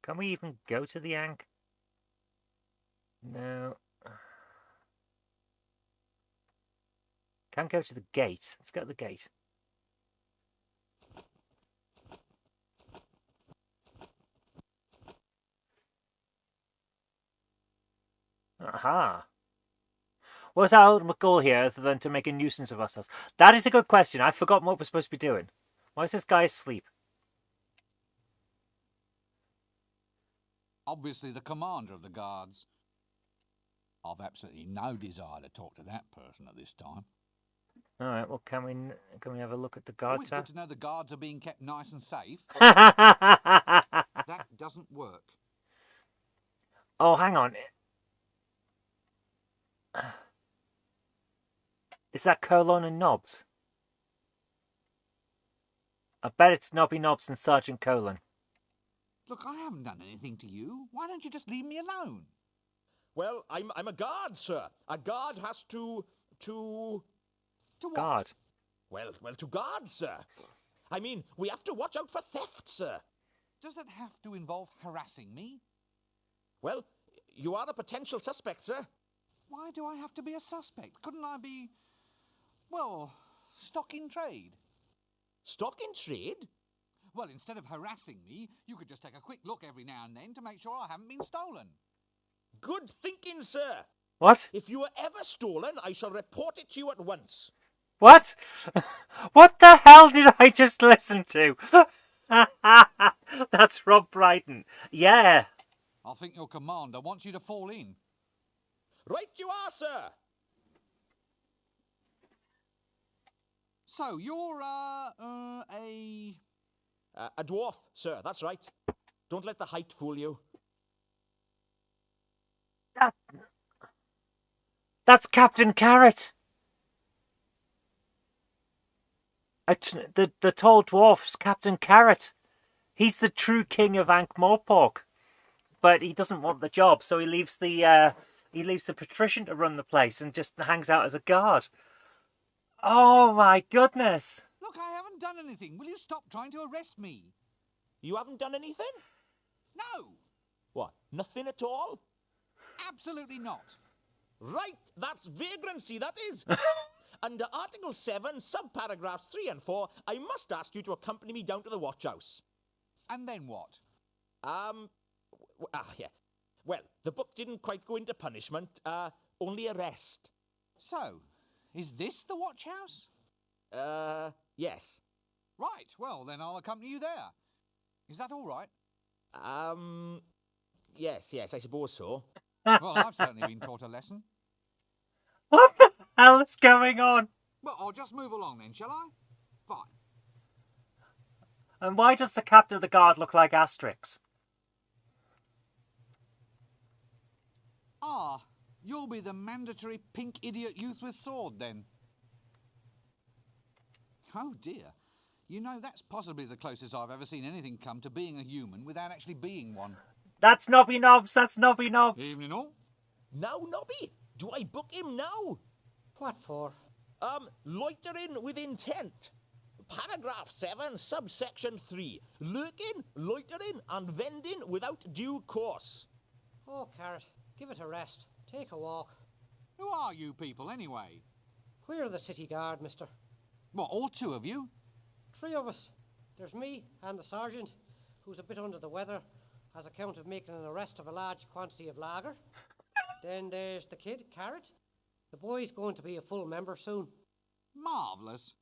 Speaker 1: Can we even go to the Ankh? No. Can't go to the gate. Let's go to the gate. Aha. What's our ultimate goal here other than to make a nuisance of ourselves? That is a good question. I've forgotten what we're supposed to be doing. Why is this guy asleep?
Speaker 2: Obviously the commander of the guards. I've absolutely no desire to talk to that person at this time.
Speaker 1: All right. Well, can we have a look at the guard
Speaker 2: Always
Speaker 1: tab?
Speaker 2: good to know the guards are being kept nice and safe.
Speaker 1: That
Speaker 2: doesn't work.
Speaker 1: Oh, hang on. Is that Colon and Knobs? I bet it's Nobby Knobs and Sergeant Colon.
Speaker 2: Look, I haven't done anything to you. Why don't you just leave me alone?
Speaker 6: Well, I'm a guard, sir. A guard has to
Speaker 2: To what?
Speaker 1: Guard.
Speaker 6: Well, to guard, sir. I mean, we have to watch out for theft, sir.
Speaker 2: Does that have to involve harassing me?
Speaker 6: Well, you are a potential suspect, sir.
Speaker 2: Why do I have to be a suspect? Couldn't I be, well, stock in trade?
Speaker 6: Stock in trade?
Speaker 2: Well, instead of harassing me, you could just take a quick look every now and then to make sure I haven't been stolen.
Speaker 6: Good thinking, sir.
Speaker 1: What?
Speaker 6: If you are ever stolen, I shall report it to you at once.
Speaker 1: What? What the hell did I just listen to? That's Rob Brydon. Yeah.
Speaker 2: I think your commander wants you to fall in.
Speaker 6: Right you are, sir.
Speaker 2: So, you're, a...
Speaker 6: A dwarf, sir, that's right. Don't let the height fool you.
Speaker 1: That's Captain Carrot. The tall dwarf's Captain Carrot. He's the true king of Ankh-Morpork. But he doesn't want the job, so he leaves the patrician to run the place and just hangs out as a guard. Oh my goodness.
Speaker 2: Look, I haven't done anything. Will you stop trying to arrest me?
Speaker 6: You haven't done anything?
Speaker 2: No,
Speaker 6: What, nothing at all?
Speaker 2: absolutely not.
Speaker 6: Right, that's vagrancy, that is. Under Article 7, subparagraphs 3 and 4, I must ask you to accompany me down to the watch house.
Speaker 2: And then what?
Speaker 6: Yeah. Well, the book didn't quite go into punishment, only arrest.
Speaker 2: So, is this the watch house?
Speaker 6: Yes.
Speaker 2: Right, well, then I'll accompany you there. Is that all right?
Speaker 6: Yes, I suppose so.
Speaker 2: Well, I've certainly been taught a lesson.
Speaker 1: What the hell is going on?
Speaker 2: Well, I'll just move along then, shall I? Fine.
Speaker 1: And why does the captain of the guard look like Asterix?
Speaker 2: Ah, you'll be the mandatory pink idiot youth with sword, then. Oh, dear. You know, that's possibly the closest I've ever seen anything come to being a human without actually being one.
Speaker 1: That's Nobby Knobs, that's Nobby Knobs.
Speaker 2: Evening all.
Speaker 6: Now, Nobby, do I book him now?
Speaker 5: What for?
Speaker 6: Loitering with intent. Paragraph 7, subsection 3. Lurking, loitering, and vending without due course.
Speaker 5: Oh, Carrot, give it a rest. Take a walk.
Speaker 2: Who are you people, anyway?
Speaker 5: We're the city guard, mister.
Speaker 2: What, all two of you?
Speaker 5: 3 of us. There's me and the sergeant, who's a bit under the weather as account of making an arrest of a large quantity of lager. Then there's the kid, Carrot. The boy's going to be a full member soon.
Speaker 2: Marvellous.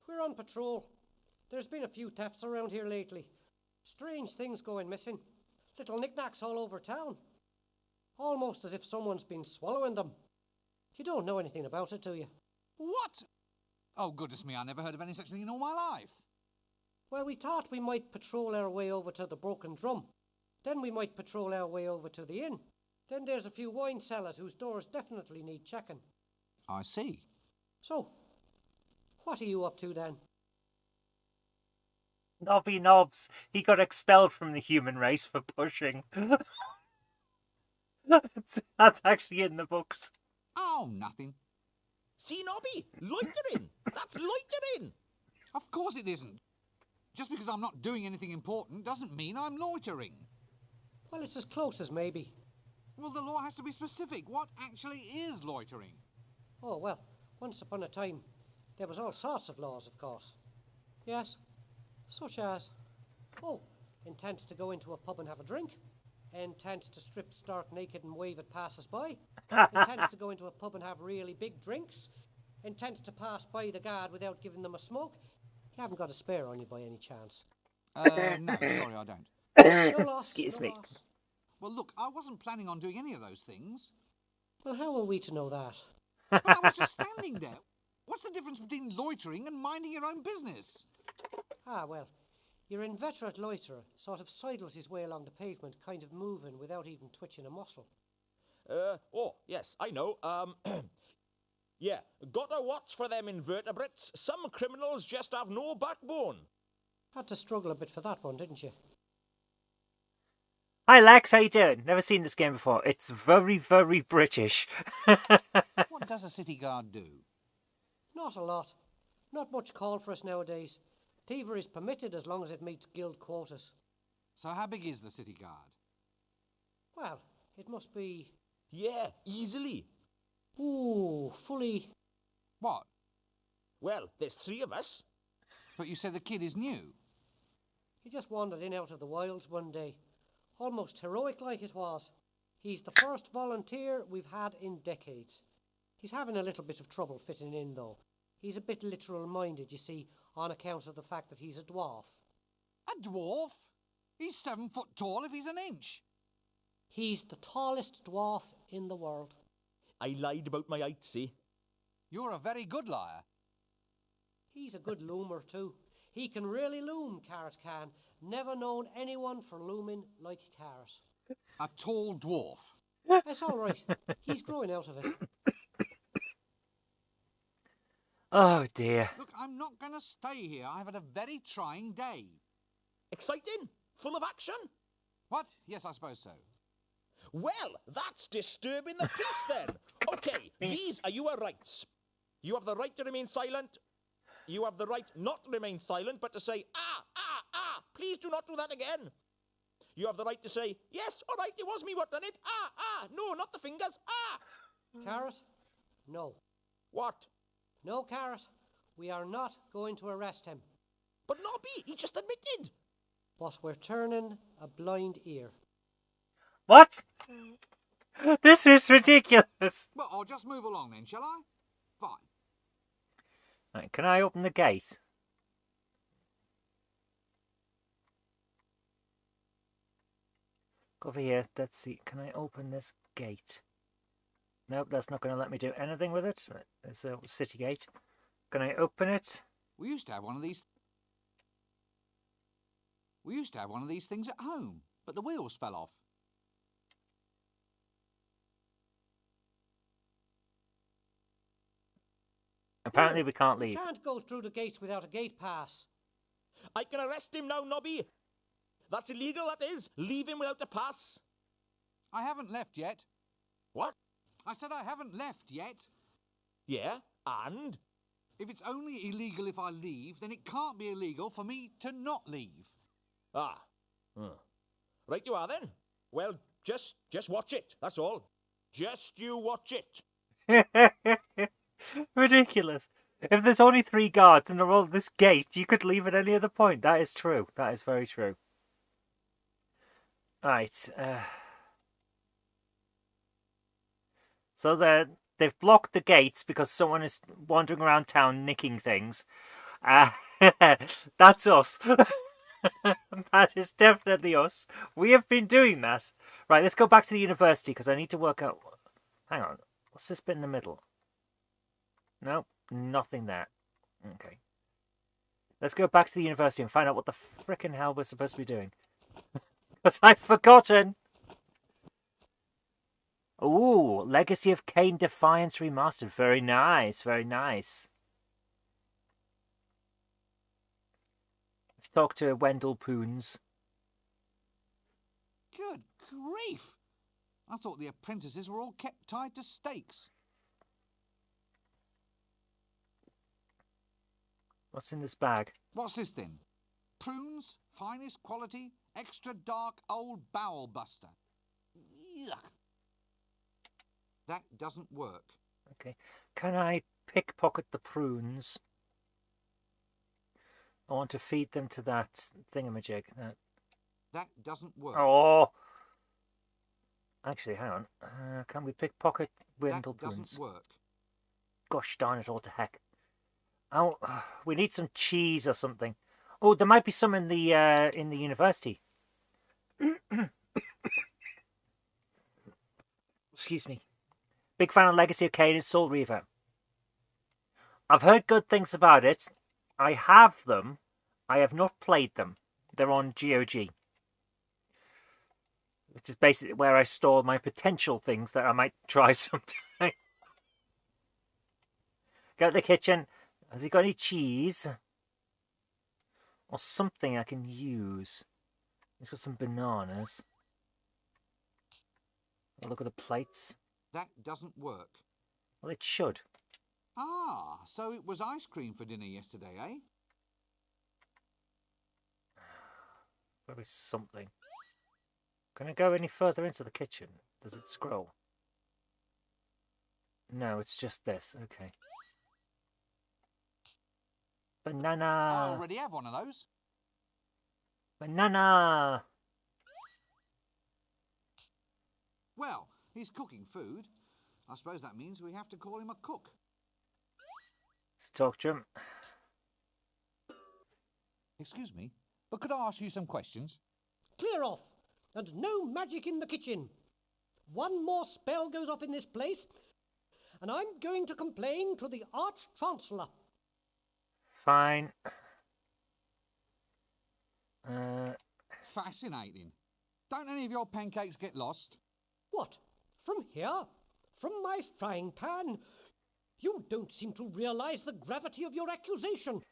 Speaker 5: We're on patrol. There's been a few thefts around here lately. Strange things going missing. Little knickknacks all over town. Almost as if someone's been swallowing them. You don't know anything about it, do you?
Speaker 2: What? Oh, goodness me, I never heard of any such thing in all my life.
Speaker 5: Well, we thought we might patrol our way over to the Broken Drum. Then we might patrol our way over to the inn. Then there's a few wine cellars whose doors definitely need checking.
Speaker 2: I see.
Speaker 5: So, what are you up to then?
Speaker 1: Nobby Knobs. He got expelled from the human race for pushing. That's actually in the books.
Speaker 2: Oh, nothing.
Speaker 6: See, Nobby, loitering. That's loitering.
Speaker 2: Of course it isn't. Just because I'm not doing anything important doesn't mean I'm loitering.
Speaker 5: Well, it's as close as maybe.
Speaker 2: Well, the law has to be specific. What actually is loitering?
Speaker 5: Oh, well, once upon a time, there was all sorts of laws, of course. Yes, such as, intent to go into a pub and have a drink, intent to strip stark naked and wave at passers-by, intent to go into a pub and have really big drinks, intent to pass by the guard without giving them a smoke. You haven't got a spare on you by any chance.
Speaker 2: No, sorry, I don't.
Speaker 5: No loss.
Speaker 1: Excuse
Speaker 5: no
Speaker 1: me.
Speaker 5: loss.
Speaker 2: Well, look, I wasn't planning on doing any of those things.
Speaker 5: Well, how are we to know that?
Speaker 2: But I was just standing there. What's the difference between loitering and minding your own business?
Speaker 5: Ah, well, your inveterate loiterer sort of sidles his way along the pavement, kind of moving without even twitching a muscle.
Speaker 6: Yes, I know. Yeah, gotta watch for them invertebrates. Some criminals just have no backbone.
Speaker 5: Had to struggle a bit for that one, didn't you?
Speaker 1: Hi Lex, how you doing? Never seen this game before. It's very, very British.
Speaker 2: What does a city guard do?
Speaker 5: Not a lot. Not much call for us nowadays. Thievery is permitted as long as it meets guild quotas.
Speaker 2: So how big is the city guard?
Speaker 5: Well, it must be...
Speaker 6: Yeah, easily.
Speaker 5: Ooh, fully...
Speaker 2: What?
Speaker 6: Well, there's 3 of us.
Speaker 2: But you said the kid is new.
Speaker 5: He just wandered in out of the wilds one day. Almost heroic like it was. He's the first volunteer we've had in decades. He's having a little bit of trouble fitting in, though. He's a bit literal-minded, you see, on account of the fact that he's a dwarf.
Speaker 2: A dwarf? He's 7 foot tall if he's an inch.
Speaker 5: He's the tallest dwarf in the world.
Speaker 6: I lied about my height, see?
Speaker 2: You're a very good liar.
Speaker 5: He's a good loomer, too. He can really loom, Carrot can. Never known anyone for looming like Carrot.
Speaker 2: A tall dwarf.
Speaker 5: It's all right. He's growing out of it.
Speaker 1: Oh dear.
Speaker 2: Look, I'm not going to stay here. I've had a very trying day.
Speaker 6: Exciting? Full of action?
Speaker 2: What? Yes, I suppose so.
Speaker 6: Well, that's disturbing the peace then. Okay, these are your rights. You have the right to remain silent. You have the right not to remain silent, but to say, please do not do that again. You have the right to say, yes, all right, it was me what done it. No, not the fingers.
Speaker 5: Carrot? No.
Speaker 6: What?
Speaker 5: No, Carrot. We are not going to arrest him.
Speaker 6: But Nobby, he just admitted.
Speaker 5: But we're turning a blind ear.
Speaker 1: What? This is ridiculous.
Speaker 2: Well, I'll just move along then, shall I? Fine.
Speaker 1: Right, can I open the gate? Go over here. Let's see. Can I open this gate? Nope, that's not going to let me do anything with it. Right, there's a city gate. Can I open it?
Speaker 2: We used to have one of these. We used to have one of these things at home, but the wheels fell off.
Speaker 1: Apparently we can't
Speaker 5: You
Speaker 1: leave.
Speaker 5: can't go through the gates without a gate pass.
Speaker 6: I can arrest him now, Nobby. That's illegal, that is. Leave him without a pass.
Speaker 2: I haven't left yet.
Speaker 6: What?
Speaker 2: I said I haven't left yet.
Speaker 6: Yeah, and?
Speaker 2: If it's only illegal if I leave, then it can't be illegal for me to not leave.
Speaker 6: Right you are then. Well, just watch it, that's all. Just you watch it.
Speaker 1: Ridiculous. If there's only 3 guards and they're all at this gate, you could leave at any other point. That is true. That is very true. Right. So they've blocked the gates because someone is wandering around town nicking things. That's us. That is definitely us. We have been doing that. Right, let's go back to the university because I need to work out... Hang on. What's this bit in the middle? Nope, nothing there. Okay. Let's go back to the university and find out what the frickin' hell we're supposed to be doing. Because I've forgotten! Ooh, Legacy of Kain Defiance Remastered. Very nice, very nice. Let's talk to Wendell Poons.
Speaker 2: Good grief! I thought the apprentices were all kept tied to stakes.
Speaker 1: What's in this bag?
Speaker 2: What's this then? Prunes, finest quality, extra dark old bowel buster. Yuck. That doesn't work.
Speaker 1: Okay. Can I pickpocket the prunes? I want to feed them to that thingamajig.
Speaker 2: That doesn't work.
Speaker 1: Oh! Actually, hang on. Can we pickpocket Wendell
Speaker 2: that doesn't
Speaker 1: Poons?
Speaker 2: work.
Speaker 1: Gosh darn it all to heck. Oh, we need some cheese or something. Oh, there might be some in the university. Excuse me. Big fan of Legacy of Kain and Soul Reaver. I've heard good things about it. I have them. I have not played them. They're on GOG. Which is basically where I store my potential things that I might try sometime. Go to the kitchen. Has he got any cheese? Or something I can use? He's got some bananas. Oh, look at the plates.
Speaker 2: That doesn't work.
Speaker 1: Well, it should.
Speaker 2: Ah, so it was ice cream for dinner yesterday, eh?
Speaker 1: There is something. Can I go any further into the kitchen? Does it scroll? No, it's just this. Okay. Banana!
Speaker 2: I already have one of those.
Speaker 1: Banana!
Speaker 2: Well, he's cooking food. I suppose that means we have to call him a cook.
Speaker 1: Let's talk to him.
Speaker 2: Excuse me, but could I ask you some questions?
Speaker 5: Clear off, and no magic in the kitchen. One more spell goes off in this place, and I'm going to complain to the Arch-Chancellor.
Speaker 1: Fine.
Speaker 2: Fascinating. Don't any of your pancakes get lost?
Speaker 5: What? From here? From my frying pan? You don't seem to realise the gravity of your accusation.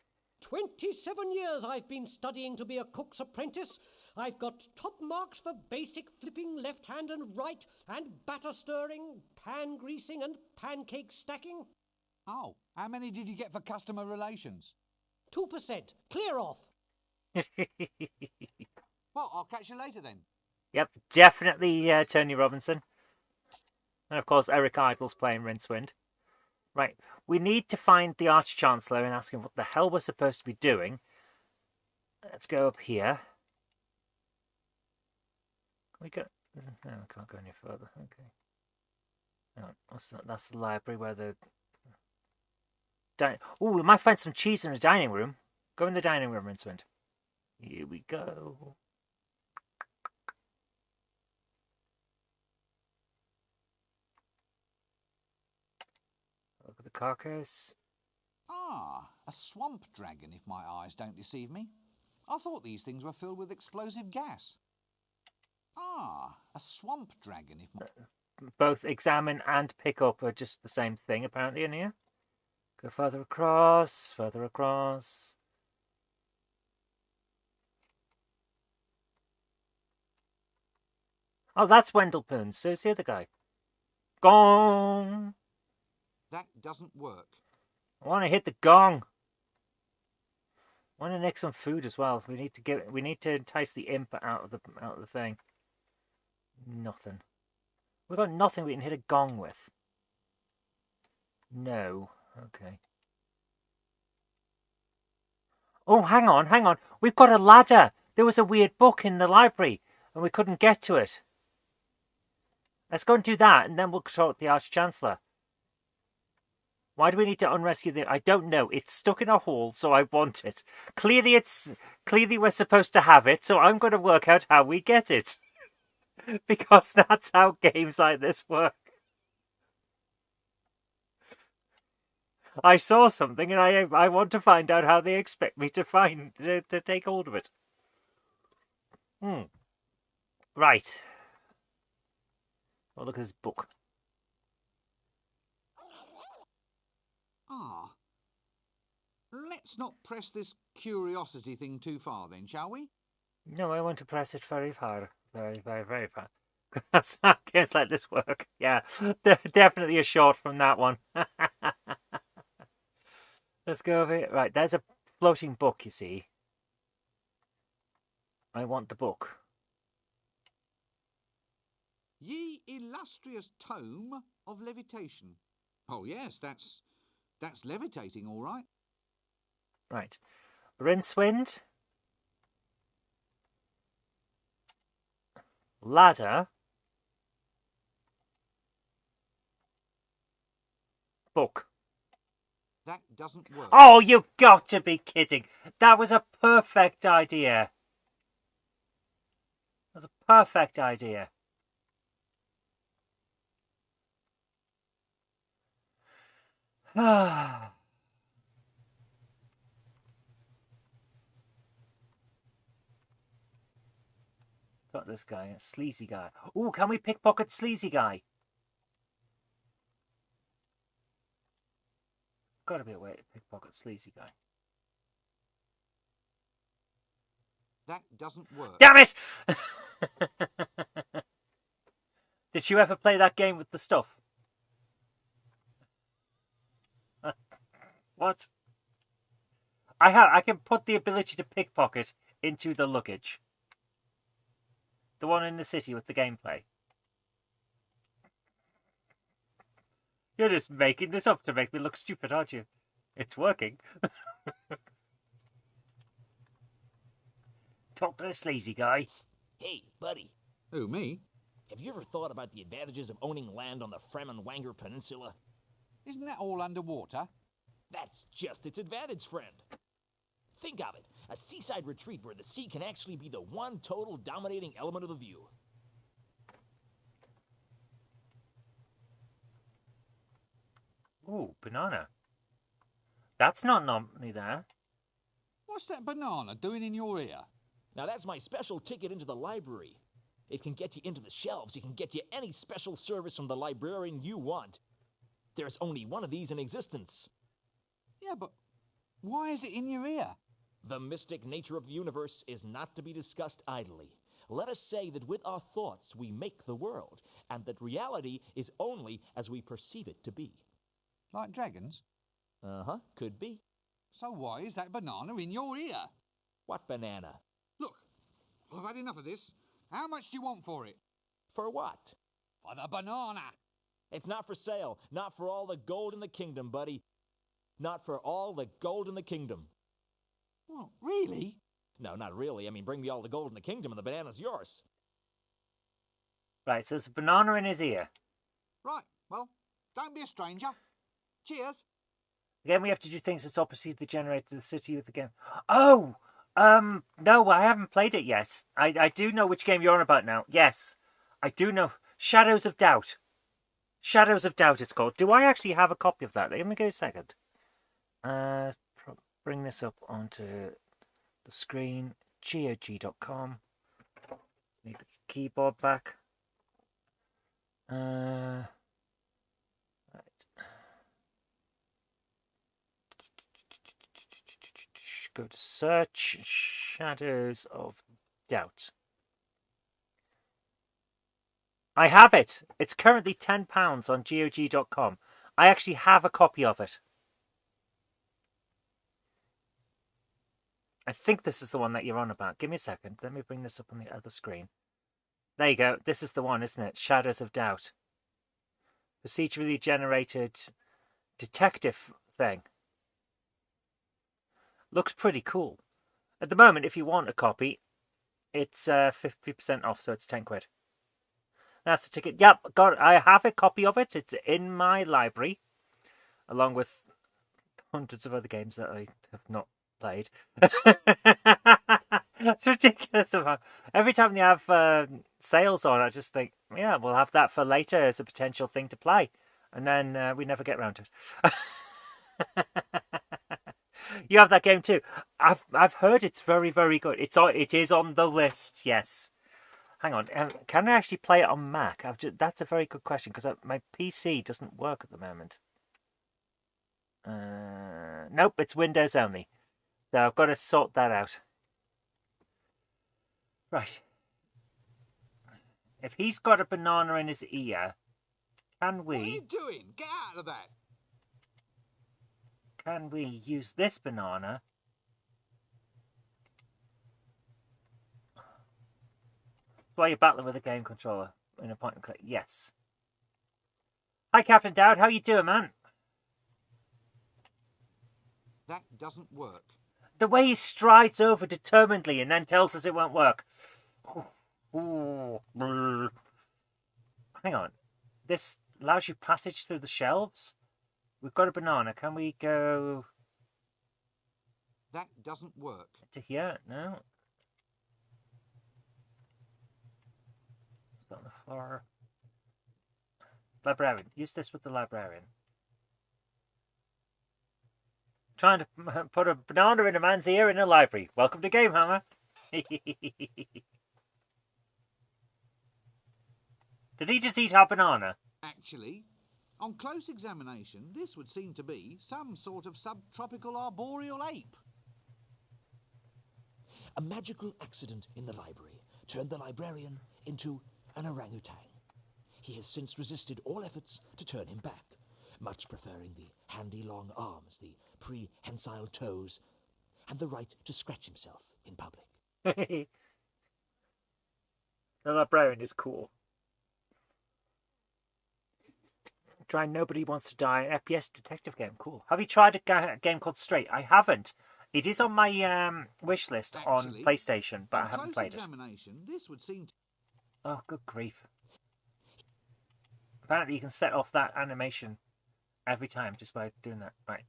Speaker 5: 27 years I've been studying to be a cook's apprentice. I've got top marks for basic flipping left hand and right, and batter stirring, pan greasing, and pancake stacking.
Speaker 2: Oh, how many did you get for customer relations?
Speaker 5: 2%. Clear off.
Speaker 2: Well, I'll catch you later then.
Speaker 1: Yep, definitely Tony Robinson. And of course, Eric Idle's playing Rincewind. Right, we need to find the Arch-Chancellor and ask him what the hell we're supposed to be doing. Let's go up here. We go. No, I can't go any further. Okay. No, that's the library where the. Oh, we might find some cheese in the dining room. Go in the dining room, Rincewind. Here we go. Look at the carcass.
Speaker 2: Ah, a swamp dragon, if my eyes don't deceive me. I thought these things were filled with explosive gas. Ah, a swamp dragon, if my...
Speaker 1: Both examine and pick up are just the same thing, apparently, in here. Go further across, further across. Oh, that's Wendell Poons. So it's the other guy. Gong!
Speaker 2: That doesn't work.
Speaker 1: I want to hit the gong. I want to nick some food as well. So we need to entice the imp out of the thing. Nothing. We've got nothing we can hit a gong with. No. Okay. Oh, hang on, hang on. We've got a ladder. There was a weird book in the library, and we couldn't get to it. Let's go and do that, and then we'll talk to the Arch-Chancellor. Why do we need to unrescue the... I don't know. It's stuck in a hole, so I want it. Clearly we're supposed to have it, so I'm going to work out how we get it. Because that's how games like this work. I saw something, and I want to find out how they expect me to take hold of it. Right. Oh, look at this book.
Speaker 2: Ah. Let's not press this curiosity thing too far then, shall we?
Speaker 1: No, I want to press it very far. Very, very, very far. That's how games like this work. Yeah, definitely a short from that one. Let's go over here. Right, there's a floating book, you see. I want the book.
Speaker 2: Ye illustrious tome of levitation. Oh yes, that's levitating, all right.
Speaker 1: Right. Rincewind. Ladder. Book.
Speaker 2: That doesn't work.
Speaker 1: Oh, you've got to be kidding. That was a perfect idea. That was a perfect idea. Got this guy, a sleazy guy. Oh, can we pickpocket sleazy guy? Gotta be a way to pickpocket sleazy guy.
Speaker 2: That doesn't work.
Speaker 1: Damn it! Did you ever play that game with the stuff? What? I can put the ability to pickpocket into the luggage. The one in the city with the gameplay. You're just making this up to make me look stupid, aren't you? It's working. Talk to the sleazy guy.
Speaker 6: Hey, buddy.
Speaker 2: Who, me?
Speaker 6: Have you ever thought about the advantages of owning land on the Fremenwanger Peninsula?
Speaker 2: Isn't that all underwater?
Speaker 6: That's just its advantage, friend. Think of it, a seaside retreat where the sea can actually be the one total dominating element of the view.
Speaker 1: Ooh, banana. That's not normally there.
Speaker 2: What's that banana doing in your ear?
Speaker 6: Now that's my special ticket into the library. It can get you into the shelves. It can get you any special service from the librarian you want. There's only one of these in existence.
Speaker 2: Yeah, but why is it in your ear?
Speaker 6: The mystic nature of the universe is not to be discussed idly. Let us say that with our thoughts we make the world, and that reality is only as we perceive it to be.
Speaker 2: Like dragons?
Speaker 6: Uh-huh, could be.
Speaker 2: So why is that banana in your ear?
Speaker 6: What banana?
Speaker 2: Look, I've had enough of this. How much do you want for it?
Speaker 6: For what?
Speaker 2: For the banana.
Speaker 6: It's not for sale. Not for all the gold in the kingdom, buddy. Not for all the gold in the kingdom.
Speaker 2: What, really?
Speaker 6: No, not really. I mean, bring me all the gold in the kingdom and the banana's yours.
Speaker 1: Right, so there's a banana in his ear.
Speaker 2: Right, well, don't be a stranger. Cheers.
Speaker 1: Again, we have to do things that's oppositely generated to the city with the game. Oh! No, I haven't played it yet. I do know which game you're on about now. Yes, I do know. Shadows of Doubt. Shadows of Doubt it's called. Do I actually have a copy of that? Let me go a second. Bring this up onto the screen. GOG.com. Need the keyboard back. Right. Go to search Shadows of Doubt. I have it. It's currently £10 on GOG.com. I actually have a copy of it. I think this is the one that you're on about. Give me a second. Let me bring this up on the other screen. There you go. This is the one, isn't it? Shadows of Doubt. Procedurally generated detective thing. Looks pretty cool. At the moment, if you want a copy, it's 50% off, so it's £10. That's the ticket. Yep, I have a copy of it. It's in my library, along with hundreds of other games that I have not played. It's ridiculous. Every time they have sales on, I just think, yeah, we'll have that for later as a potential thing to play. And then we never get around to it. You have that game too. I've heard it's very, very good. It is on the list. Yes. Hang on. Can I actually play it on Mac? That's a very good question because my PC doesn't work at the moment. Nope, it's Windows only. So I've got to sort that out. Right. If he's got a banana in his ear, can we...
Speaker 2: What are you doing? Get out of that.
Speaker 1: Can we use this banana while you're battling with a game controller in a point and click? Yes. Hi, Captain Dowd. How you doing, man?
Speaker 2: That doesn't work.
Speaker 1: The way he strides over determinedly and then tells us it won't work. Hang on. This allows you passage through the shelves? We've got a banana. Can we go...
Speaker 2: That doesn't work.
Speaker 1: To here? No. It's on the floor. Librarian. Use this with the librarian. Trying to put a banana in a man's ear in a library. Welcome to GameHammer. Did he just eat our banana?
Speaker 2: Actually, on close examination, this would seem to be some sort of subtropical arboreal ape.
Speaker 6: A magical accident in the library turned the librarian into an orangutan. He has since resisted all efforts to turn him back, much preferring the handy long arms, the prehensile toes, and the right to scratch himself in public.
Speaker 1: The librarian is cool. Try Nobody Wants to Die, an FPS detective game. Cool. Have you tried a game called Straight? I haven't. It is on my wish list on PlayStation, but I haven't played it.
Speaker 2: This would seem to...
Speaker 1: Oh, good grief. Apparently, you can set off that animation every time just by doing that. Right.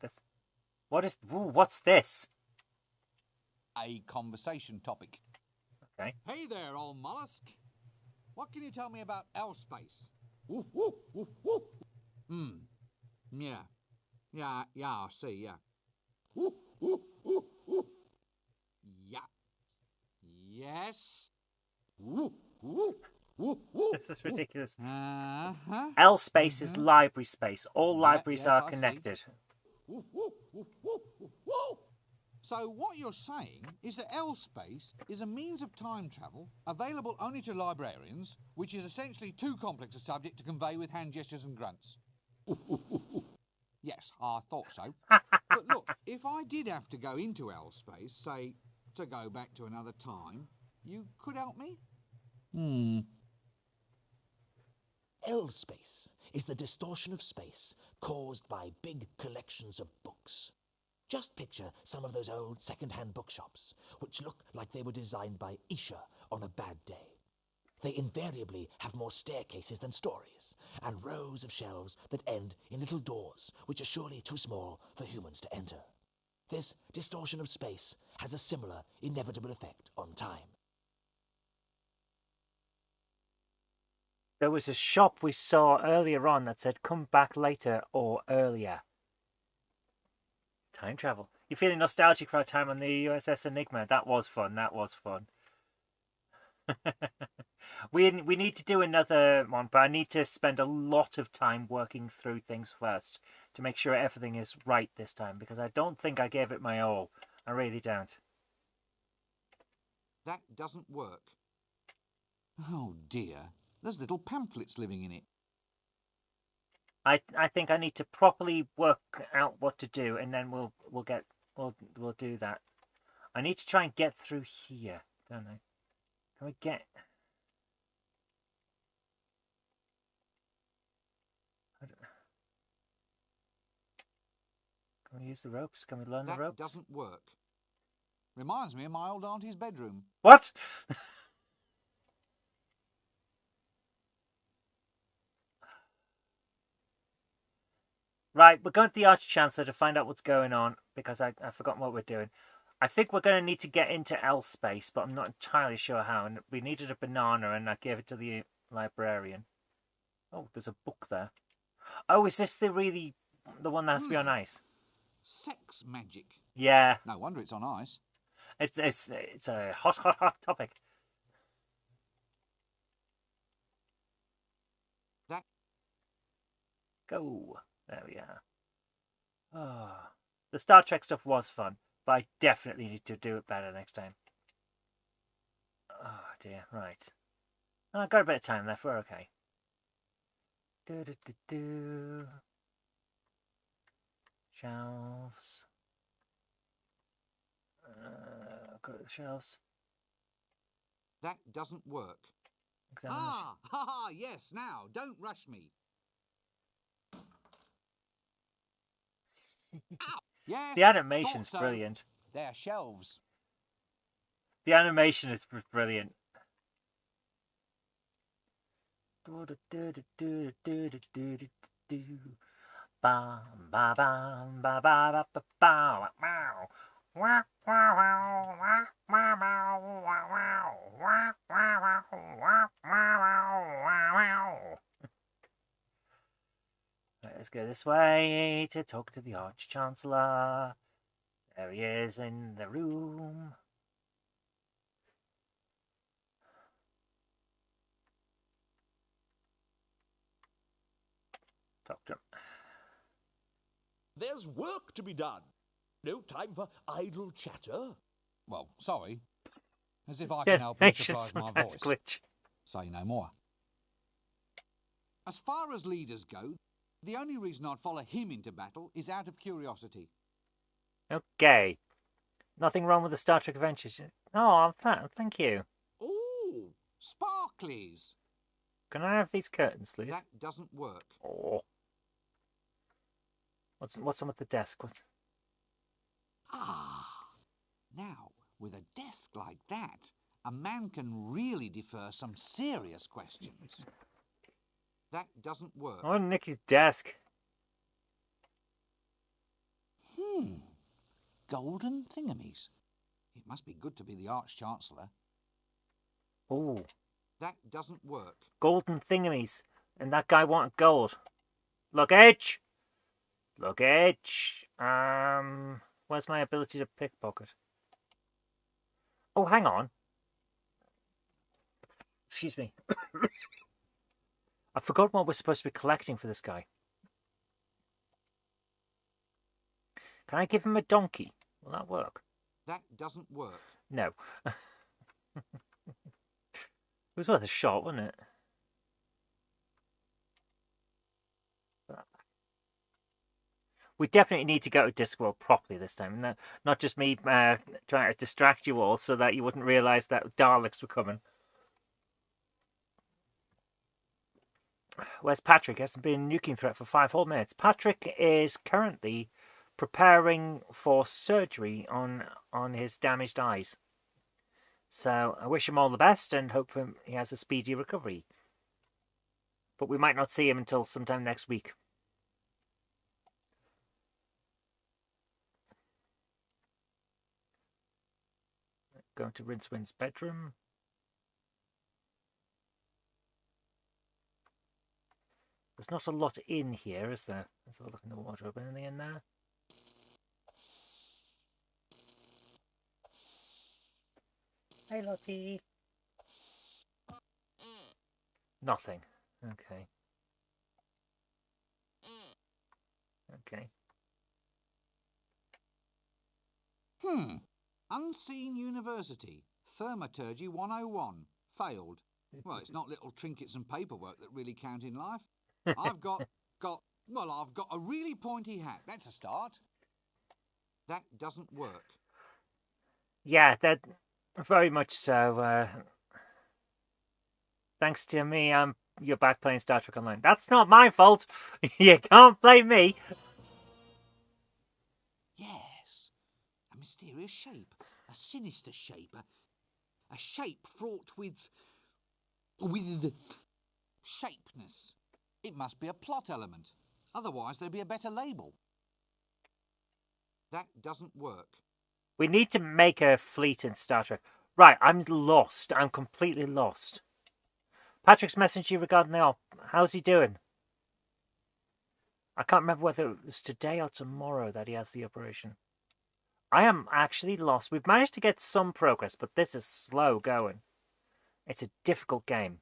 Speaker 1: What's this?
Speaker 2: A conversation topic.
Speaker 1: Okay.
Speaker 2: Hey there, old mollusk. What can you tell me about L-space? Yeah. Yeah, I see, yeah. Yeah. Yes.
Speaker 1: This is ridiculous.
Speaker 2: Uh-huh.
Speaker 1: L space is library space. All libraries
Speaker 2: yes,
Speaker 1: are
Speaker 2: I see.
Speaker 1: connected.
Speaker 2: So what you're saying is that L-space is a means of time travel available only to librarians, which is essentially too complex a subject to convey with hand gestures and grunts. Yes, I thought so. But look, if I did have to go into L-space, say, to go back to another time, you could help me?
Speaker 6: L-space is the distortion of space caused by big collections of books. Just picture some of those old second-hand bookshops, which look like they were designed by Isha on a bad day. They invariably have more staircases than stories, and rows of shelves that end in little doors, which are surely too small for humans to enter. This distortion of space has a similar inevitable effect on time.
Speaker 1: There was a shop we saw earlier on that said come back later or earlier. Time travel. You're feeling nostalgic for our time on the USS Enigma. That was fun. We need to do another one, but I need to spend a lot of time working through things first to make sure everything is right this time, because I don't think I gave it my all. I really don't.
Speaker 2: That doesn't work. Oh dear, there's little pamphlets living in it.
Speaker 1: I think I need to properly work out what to do, and then we'll do that. I need to try and get through here, don't I? Can we get? Can we use the ropes? Can we learn the ropes?
Speaker 2: That doesn't work. Reminds me of my old auntie's bedroom.
Speaker 1: What? Right, we're going to the Arch Chancellor to find out what's going on, because I've forgotten what we're doing. I think we're going to need to get into L space, but I'm not entirely sure how. And we needed a banana, and I gave it to the librarian. Oh, there's a book there. Oh, is this the one that has to be on ice?
Speaker 2: Sex magic.
Speaker 1: Yeah.
Speaker 2: No wonder it's on ice.
Speaker 1: It's a hot topic.
Speaker 2: That.
Speaker 1: Go. There we are. Oh, the Star Trek stuff was fun, but I definitely need to do it better next time. Oh dear, right. Oh, I've got a bit of time left, we're okay. Shelves. Go to the shelves.
Speaker 2: That doesn't work.
Speaker 1: Examination.
Speaker 2: Yes, now, don't rush me. Ow! Yes,
Speaker 1: The animation's
Speaker 2: thought so.
Speaker 1: brilliant.
Speaker 2: They're shelves.
Speaker 1: The animation is brilliant. Let's go this way to talk to the Arch Chancellor. There he is in the room. Talk to him.
Speaker 6: There's work to be done. No time for idle chatter.
Speaker 2: Well, sorry. As if I can help emphasise my voice.
Speaker 1: Glitch.
Speaker 2: Say no more. As far as leaders go, the only reason I'd follow him into battle is out of curiosity.
Speaker 1: Okay. Nothing wrong with the Star Trek Adventures. Oh, thank you.
Speaker 2: Ooh, sparklies.
Speaker 1: Can I have these curtains, please?
Speaker 2: That doesn't work.
Speaker 1: Oh. What's on with the desk?
Speaker 2: Now, with a desk like that, a man can really defer some serious questions. That doesn't work.
Speaker 1: I want Nicky's desk.
Speaker 2: Golden thingamies. It must be good to be the Arch-Chancellor.
Speaker 1: Ooh,
Speaker 2: That doesn't work.
Speaker 1: golden thingamies. And that guy wanted gold. Luggage! Luggage! Where's my ability to pickpocket? Oh, hang on. Excuse me. I forgot what we're supposed to be collecting for this guy. Can I give him a donkey? Will that work?
Speaker 2: That doesn't work.
Speaker 1: No. It was worth a shot, wasn't it? We definitely need to go to Discworld properly this time. Not just me trying to distract you all so that you wouldn't realise that Daleks were coming. Where's Patrick? He hasn't been a nuking threat for 5 whole minutes. Patrick is currently preparing for surgery on his damaged eyes. So I wish him all the best and hope he has a speedy recovery. But we might not see him until sometime next week. Going to Rincewind's bedroom. There's not a lot in here, is there? Let's have a look in the wardrobe. Anything in there? Hey, Lottie. Nothing. Okay. Okay.
Speaker 2: Unseen University. Thermaturgy 101. Failed. Well, it's not little trinkets and paperwork that really count in life. I've got a really pointy hat. That's a start. That doesn't work.
Speaker 1: Yeah, that very much so. Thanks to me, you're back playing Star Trek Online. That's not my fault. You can't blame me.
Speaker 2: Yes. A mysterious shape. A sinister shape. A shape fraught with shapeness. It must be a plot element. Otherwise, there'd be a better label. That doesn't work.
Speaker 1: We need to make a fleet in Star Trek. Right, I'm lost. I'm completely lost. Patrick's messaged you regarding the op. How's he doing? I can't remember whether it was today or tomorrow that he has the operation. I am actually lost. We've managed to get some progress, but this is slow going. It's a difficult game.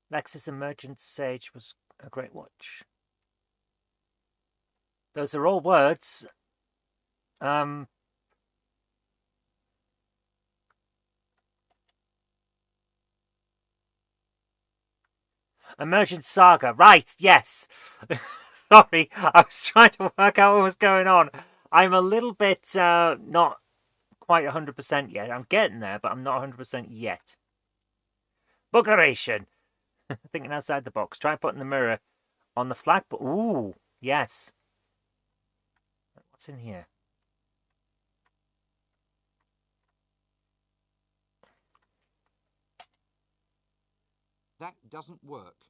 Speaker 1: Lexus Emergent Sage was a great watch. Those are all words. Emergent Saga. Right, yes. Sorry, I was trying to work out what was going on. I'm a little bit not quite 100% yet. I'm getting there, but I'm not 100% yet. Bookeration. Thinking outside the box. Try putting the mirror on the flag. But ooh, yes. What's in here?
Speaker 2: That doesn't work.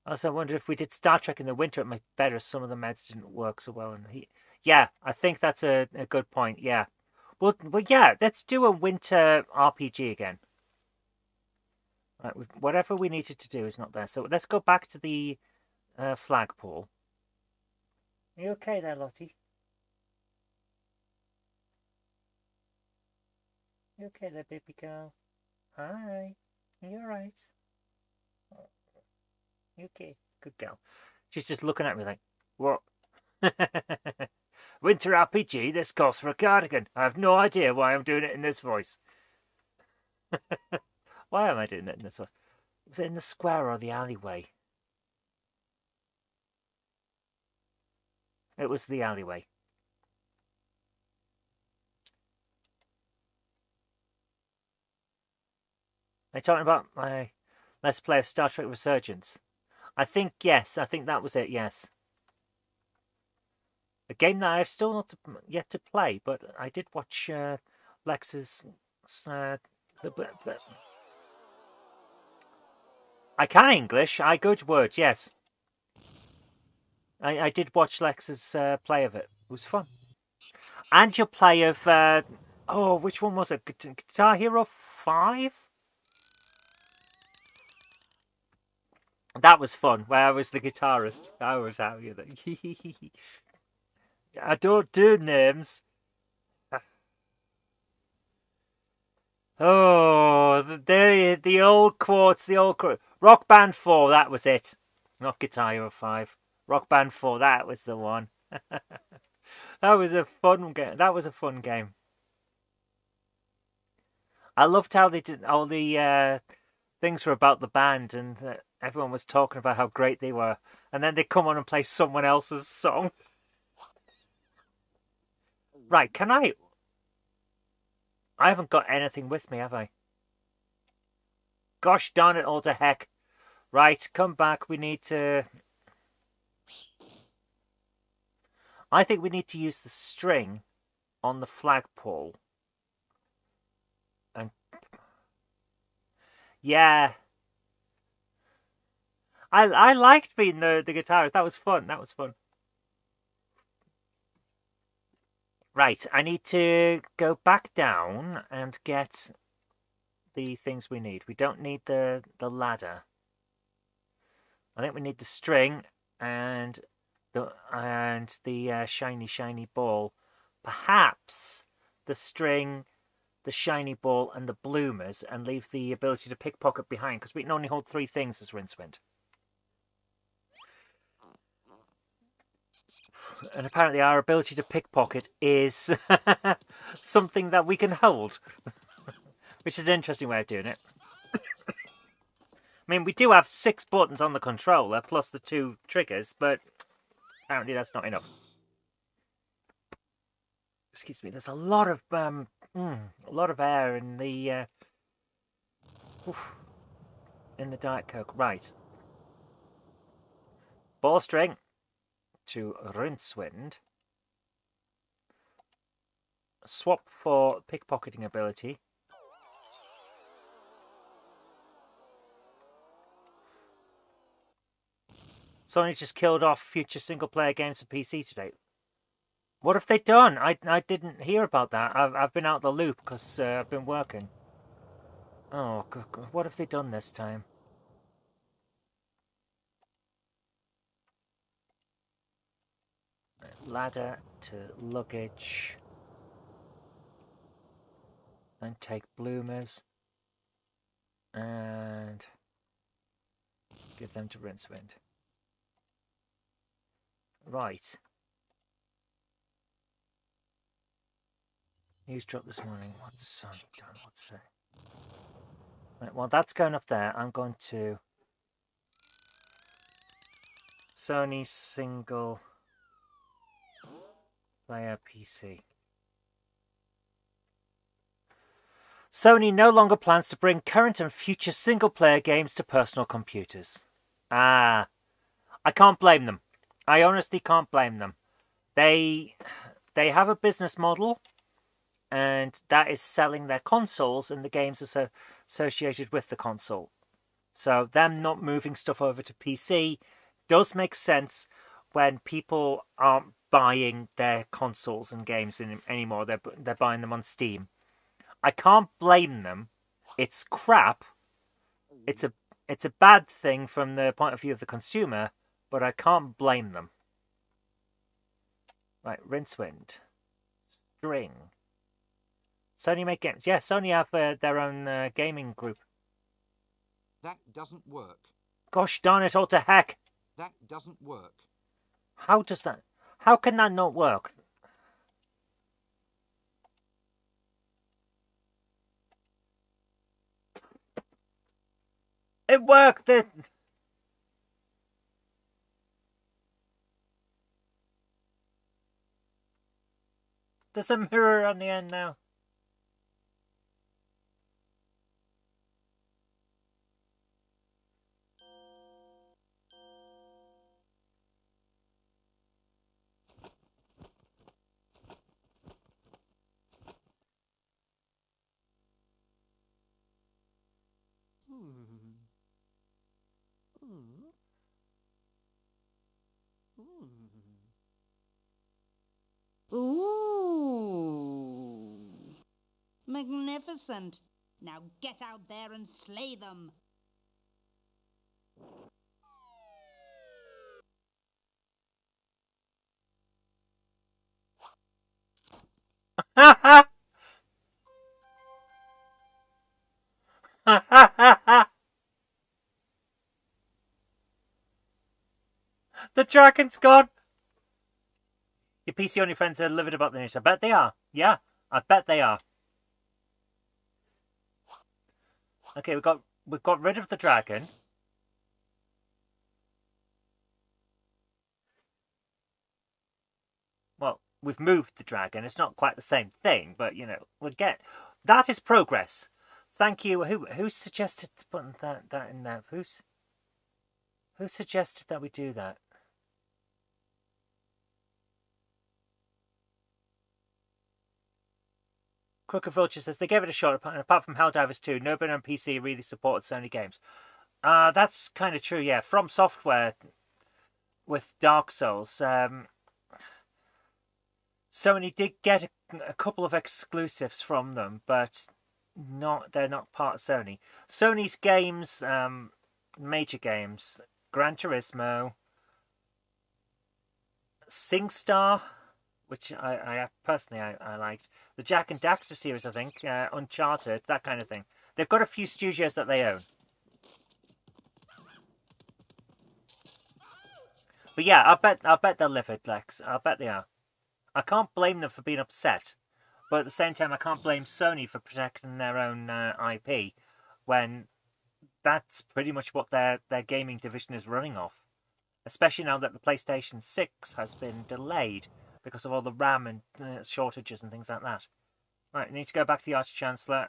Speaker 1: Also, I wonder if we did Star Trek in the winter, it might be better. Some of the meds didn't work so well in the heat. Yeah, I think that's a good point. Yeah. Well, yeah, let's do a winter RPG again. Right, whatever we needed to do is not there. So let's go back to the flagpole. Are you okay there, Lottie? You okay there, baby girl? Hi. You alright? You okay? Good girl. She's just looking at me like, what? Winter RPG? This calls for a cardigan. I have no idea why I'm doing it in this voice. Why am I doing it in this voice? Was it in the square or the alleyway? It was the alleyway. Are you talking about my Let's Play of Star Trek Resurgence? I think, yes. I think that was it, yes. A game that I've still not yet to play, but I did watch Lex's... I can English. I go to words, yes. I did watch Lex's play of it. It was fun. And your play of... oh, which one was it? Guitar Hero 5? That was fun, where I was the guitarist. I was out here. I don't do names. Oh, the old quotes, Rock Band 4, that was it. Not Guitar Hero 5. Rock Band 4, that was the one. That was a fun game. That was a fun game. I loved how they did all the things were about the band, and everyone was talking about how great they were, and then they come on and play someone else's song. Right, can I haven't got anything with me, have I? Gosh darn it all to heck. Right, come back. We need to... I think we need to use the string on the flagpole. And... yeah. I liked being the guitarist. That was fun. That was fun. Right, I need to go back down and get the things we need. We don't need the ladder. I think we need the string and the shiny ball. Perhaps the string, the shiny ball, and the bloomers, and leave the ability to pickpocket behind, because we can only hold 3 things as Rincewind. And apparently our ability to pickpocket is something that we can hold. Which is an interesting way of doing it. I mean, we do have 6 buttons on the controller, plus the 2 triggers, but apparently that's not enough. Excuse me, there's a lot of air in the Diet Coke. Right. Ball string to Rincewind. Swap for pickpocketing ability. Sony just killed off future single-player games for PC today. What have they done? I didn't hear about that. I've been out of the loop because I've been working. Oh, God, what have they done this time? Ladder to luggage. And take bloomers. And give them to Rincewind. Right. News drop this morning. What's Sony done? What's it? Right, well, that's going up there. I'm going to Sony single player PC. Sony no longer plans to bring current and future single-player games to personal computers. I can't blame them. I honestly can't blame them. They have a business model, and that is selling their consoles and the games associated with the console. So them not moving stuff over to PC does make sense when people aren't buying their consoles and games anymore. They're buying them on Steam. I can't blame them. It's crap. It's a bad thing from the point of view of the consumer, but I can't blame them. Right, Rincewind. String. Sony make games. Yeah, Sony have their own gaming group.
Speaker 2: That doesn't work.
Speaker 1: Gosh darn it all to heck.
Speaker 2: That doesn't work.
Speaker 1: How does that... How can that not work? It worked! There's a mirror on the end now.
Speaker 7: Ooh. Magnificent. Now get out there and slay them.
Speaker 1: The dragon's gone. Your PC only friends are livid about the news. I bet they are. Yeah, I bet they are. Okay, we've got rid of the dragon. Well, we've moved the dragon. It's not quite the same thing, but you know, we'll get that is progress. Thank you. Who suggested putting that in there? Who suggested that we do that? Crooked Vulture says they gave it a shot, and apart from Helldivers 2, nobody on PC really supported Sony games. That's kind of true, yeah. From Software with Dark Souls, Sony did get a couple of exclusives from them, but they're not part of Sony. Sony's games, major games, Gran Turismo, SingStar, which I personally liked. The Jack and Daxter series, I think, Uncharted, that kind of thing. They've got a few studios that they own. But yeah, I bet they're livid, Lex. I bet they are. I can't blame them for being upset, but at the same time, I can't blame Sony for protecting their own IP when that's pretty much what their gaming division is running off. Especially now that the PlayStation 6 has been delayed because of all the RAM and shortages and things like that. Right, we need to go back to the Arch-Chancellor.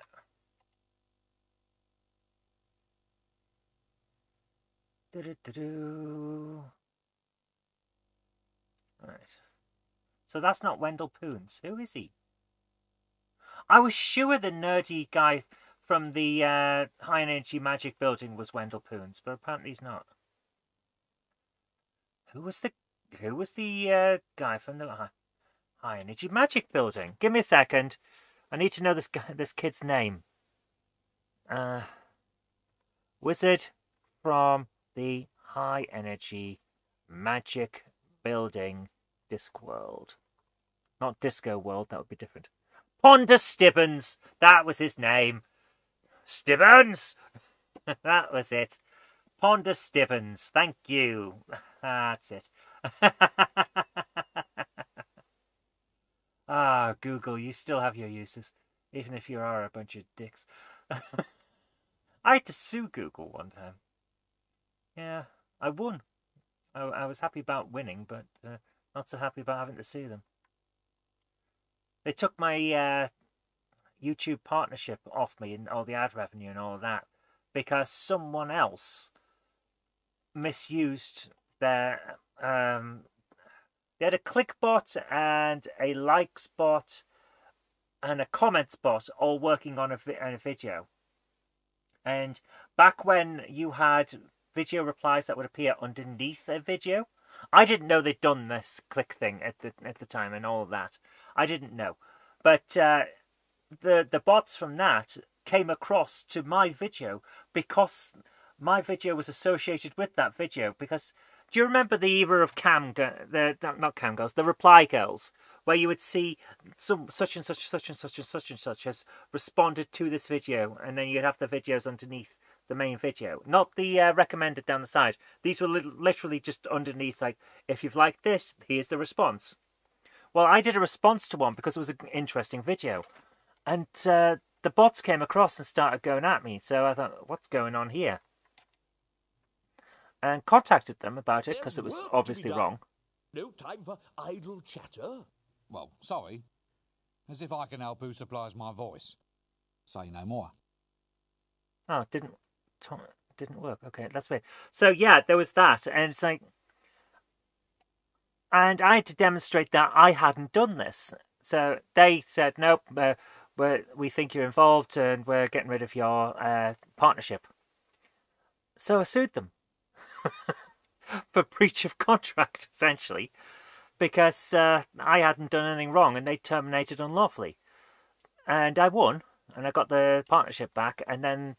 Speaker 1: Right. So that's not Wendell Poons. Who is he? I was sure the nerdy guy from the High Energy Magic Building was Wendell Poons, but apparently he's not. Who was the guy from the High Energy Magic Building? Give me a second. I need to know this kid's name. Wizard from the High Energy Magic Building, Discworld. Not Disco World, that would be different. Ponder Stibbons! That was his name. Stibbons! That was it. Ponder Stibbons. Thank you. That's it. Ah, Google, you still have your uses, even if you are a bunch of dicks. I had to sue Google one time. Yeah, I won. I was happy about winning, but not so happy about having to sue them. They took my YouTube partnership off me and all the ad revenue and all of that because someone else misused their... they had a click bot and a likes bot and a comments bot all working on a video. And back when you had video replies that would appear underneath a video, I didn't know they'd done this click thing at the time and all of that. I didn't know. But the bots from that came across to my video because my video was associated with that video. Because do you remember the era of not cam girls, the reply girls, where you would see some such and such has responded to this video, and then you'd have the videos underneath the main video, not the recommended down the side. These were literally just underneath, like, if you've liked this, here's the response. Well, I did a response to one because it was an interesting video, and the bots came across and started going at me. So I thought, what's going on here? And contacted them about it because it was obviously wrong.
Speaker 6: No time for idle chatter.
Speaker 2: Well, sorry. As if I can help who supplies my voice. Say no more.
Speaker 1: Oh, it didn't work. Okay, that's weird. So yeah, there was that, and it's like, and I had to demonstrate that I hadn't done this. So they said, nope, we think you're involved, and we're getting rid of your partnership. So I sued them for breach of contract, essentially, because I hadn't done anything wrong and they terminated unlawfully. And I won, and I got the partnership back, and then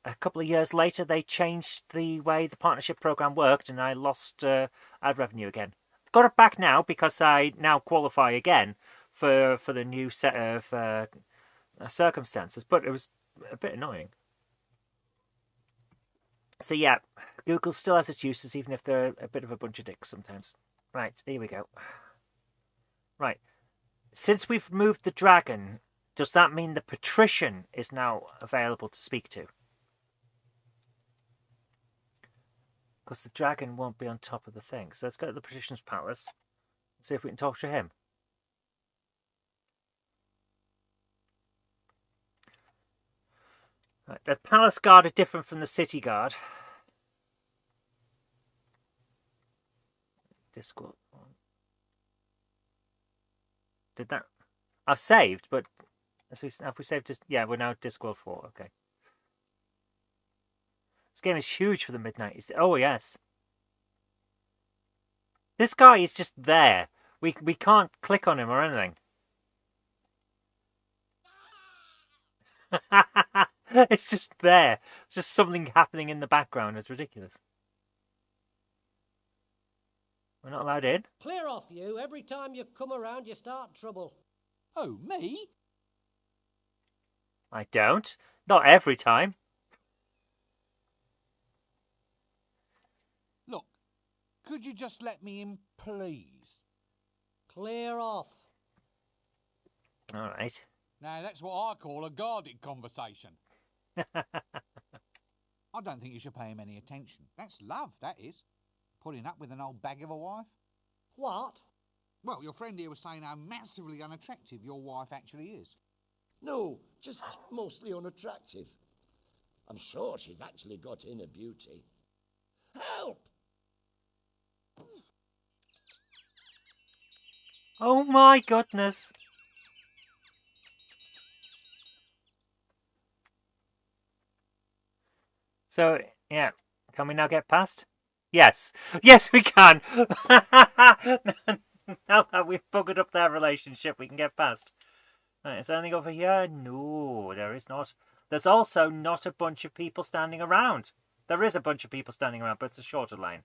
Speaker 1: a couple of years later they changed the way the partnership program worked, and I lost ad revenue again. Got it back now because I now qualify again for the new set of circumstances, but it was a bit annoying. So yeah, Google still has its uses, even if they're a bit of a bunch of dicks sometimes. Right, here we go. Right, since we've moved the dragon, does that mean the patrician is now available to speak to? Because the dragon won't be on top of the thing. So let's go to the patrician's palace and see if we can talk to him. Right, the palace guard are different from the city guard. Discworld. Did that? I've saved, but have we saved? Yeah, we're now Discworld 4. Okay. This game is huge for the mid-90s. Oh yes. This guy is just there. We can't click on him or anything. It's just there. It's just something happening in the background. It's ridiculous. We're not allowed in?
Speaker 5: Clear off, you. Every time you come around, you start trouble.
Speaker 2: Oh, me?
Speaker 1: I don't. Not every time.
Speaker 2: Look, could you just let me in, please?
Speaker 5: Clear off.
Speaker 1: All right.
Speaker 2: Now, that's what I call a guarded conversation. I don't think you should pay him any attention. That's love, that is. Putting up with an old bag of a wife.
Speaker 5: What?
Speaker 2: Well, your friend here was saying how massively unattractive your wife actually is.
Speaker 4: No, just mostly unattractive. I'm sure she's actually got inner beauty. Help!
Speaker 1: Oh my goodness. So, yeah. Can we now get past? Yes. Yes, we can. Now that we've buggered up their relationship, we can get past. Right, is there anything over here? No, there is not. There's also not a bunch of people standing around. There is a bunch of people standing around, but it's a shorter lane.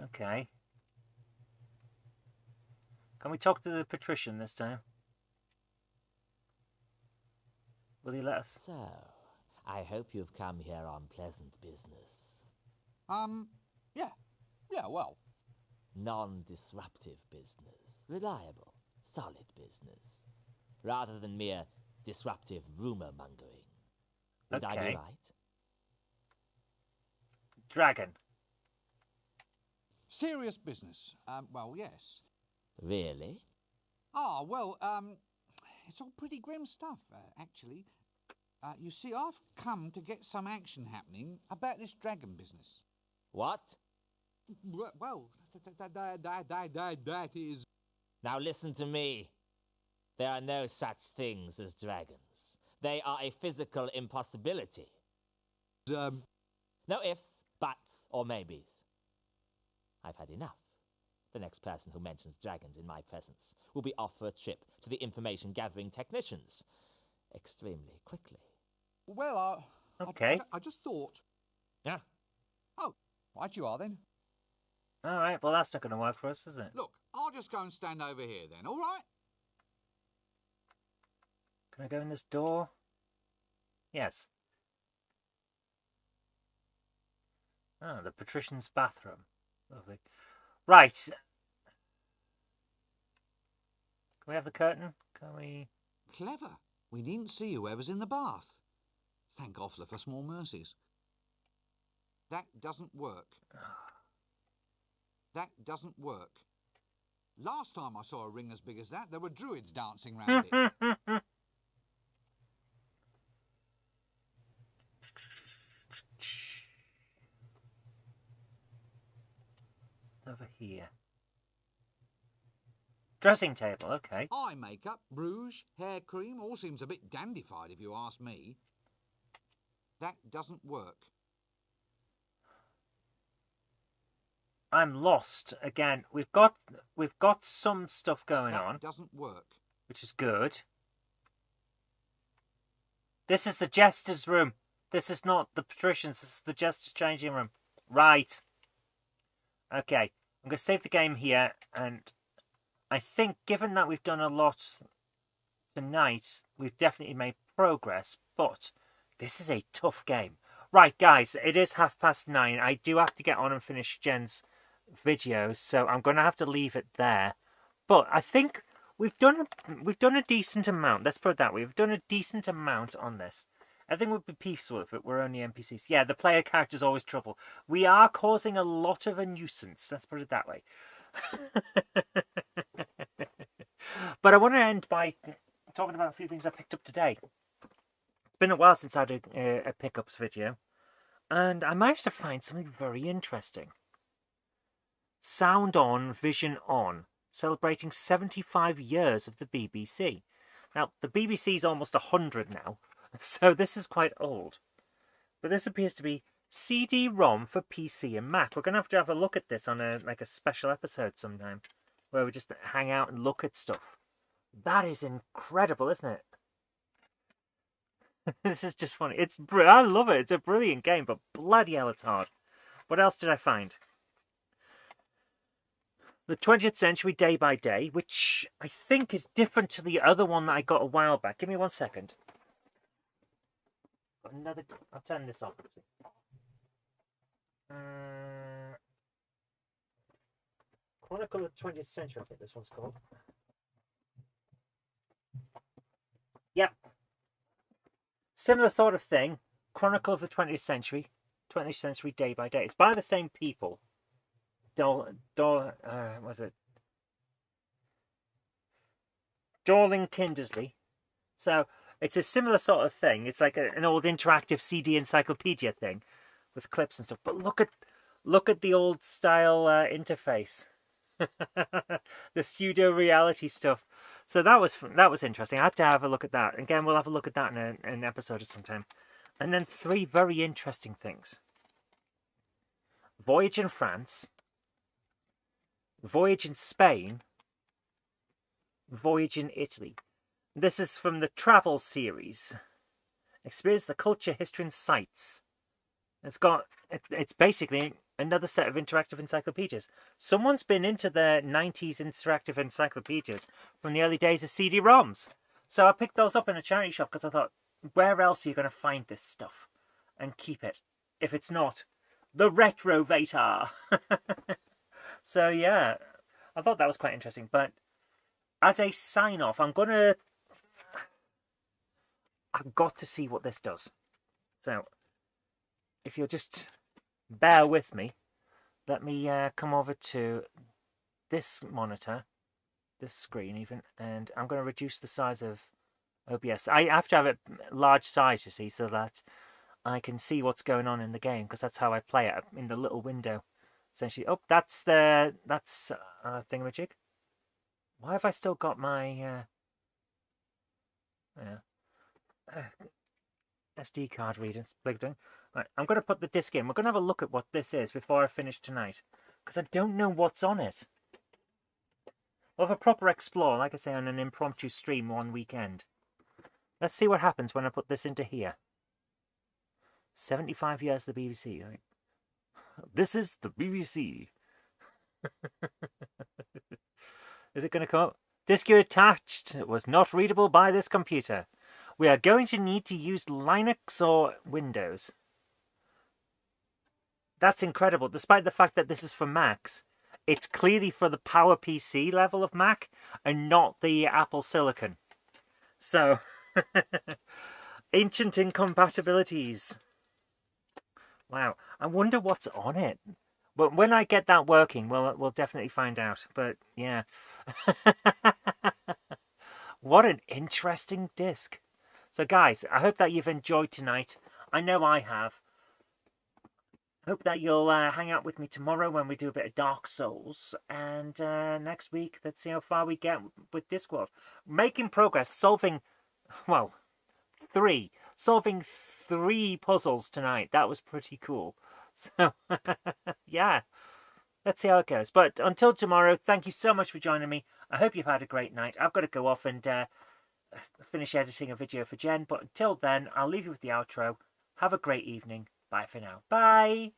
Speaker 1: Okay. Can we talk to the patrician this time? Will he let us?
Speaker 6: So, I hope you've come here on pleasant business.
Speaker 2: Yeah. Yeah, well.
Speaker 6: Non-disruptive business. Reliable, solid business. Rather than mere disruptive rumour-mongering. Would I
Speaker 1: Okay.
Speaker 6: be right?
Speaker 1: Dragon.
Speaker 2: Serious business. Well, yes.
Speaker 6: Really?
Speaker 2: Well, it's all pretty grim stuff, actually. You see, I've come to get some action happening about this dragon business.
Speaker 6: What?
Speaker 2: Well, that is...
Speaker 6: Now listen to me. There are no such things as dragons. They are a physical impossibility. No ifs, buts, or maybes. I've had enough. The next person who mentions dragons in my presence will be off for a trip to the information-gathering technicians. Extremely quickly.
Speaker 2: Well,
Speaker 1: Okay.
Speaker 2: I just thought...
Speaker 6: Yeah.
Speaker 2: Oh, right you are then.
Speaker 1: All right, well, that's not going to work for us, is it?
Speaker 2: Look, I'll just go and stand over here then, all right?
Speaker 1: Can I go in this door? Yes. Oh, the patrician's bathroom. Lovely. Right. Can we have the curtain? Can we...
Speaker 2: Clever. We needn't see whoever's in the bath. Thank Allah for small mercies. That doesn't work. That doesn't work. Last time I saw a ring as big as that, there were druids dancing round it.
Speaker 1: Over here. Dressing table, okay.
Speaker 2: Eye makeup, rouge, hair cream, all seems a bit dandified if you ask me. That doesn't work.
Speaker 1: I'm lost again. We've got some stuff going
Speaker 2: That
Speaker 1: on,
Speaker 2: doesn't work.
Speaker 1: which is good. This is the jester's room. This is not the patricians. This is the jester's changing room. Right. Okay. I'm going to save the game here, and I think given that we've done a lot tonight, we've definitely made progress, but this is a tough game. Right, guys, it is 9:30. I do have to get on and finish Jen's videos, so I'm going to have to leave it there. But I think we've done a decent amount. Let's put it that way. We've done a decent amount on this. I think we'd be peaceful if it were only NPCs. Yeah, the player character's always trouble. We are causing a lot of a nuisance. Let's put it that way. But I want to end by talking about a few things I picked up today. It's been a while since I did a pickups video, and I managed to find something very interesting. Sound on, Vision on, celebrating 75 years of the BBC. Now, the BBC's almost 100 now, so this is quite old. But this appears to be CD-ROM for PC and Mac. We're going to have a look at this on a special episode sometime, where we just hang out and look at stuff. That is incredible, isn't it? This is just funny. I love it. It's a brilliant game, but bloody hell, it's hard. What else did I find? The 20th Century Day by Day, which I think is different to the other one that I got a while back. Give me 1 second. I'll turn this off. Chronicle of the 20th Century, I think this one's called. Yep. Similar sort of thing. Chronicle of the 20th Century Day by Day. It's by the same people. Was it Dorling Kindersley? So it's a similar sort of thing. It's like an old interactive CD encyclopedia thing with clips and stuff. But look at the old style interface, the pseudo reality stuff. So that was interesting. I had to have a look at that. Again, we'll have a look at that in an episode of some time. And then 3 very interesting things: Voyage in France, Voyage in Spain, Voyage in Italy. This is from the Travel series. Experience the culture, history, and sights. It's basically another set of interactive encyclopedias. Someone's been into the 90s interactive encyclopedias from the early days of CD-ROMs. So I picked those up in a charity shop because I thought, where else are you going to find this stuff and keep it if it's not the Retrovator? So yeah, I thought that was quite interesting. But as a sign-off, I've got to see what this does. So if you'll just bear with me, let me come over to this monitor, this screen even, and I'm going to reduce the size of OBS. I have to have it large size, you see, so that I can see what's going on in the game, because that's how I play it, in the little window. Essentially, oh, that's thingamajig. Why have I still got my SD card reader plugged in? Right, I'm going to put the disc in. We're going to have a look at what this is before I finish tonight, because I don't know what's on it. We'll have a proper explore, like I say, on an impromptu stream one weekend. Let's see what happens when I put this into here. 75 years of the BBC. Right? This is the BBC. Is it going to come up? Disk you attached was not readable by this computer. We are going to need to use Linux or Windows. That's incredible. Despite the fact that this is for Macs, it's clearly for the PowerPC level of Mac and not the Apple Silicon. So, ancient incompatibilities. Wow, I wonder what's on it. But when I get that working, we'll definitely find out. But yeah, what an interesting disc. So guys, I hope that you've enjoyed tonight. I know I have. Hope that you'll hang out with me tomorrow when we do a bit of Dark Souls. And next week, let's see how far we get with Discworld. Making progress, solving three puzzles tonight. That was pretty cool. So, yeah, let's see how it goes. But until tomorrow, thank you so much for joining me. I hope you've had a great night. I've got to go off and finish editing a video for Jen. But until then, I'll leave you with the outro. Have a great evening. Bye for now. Bye.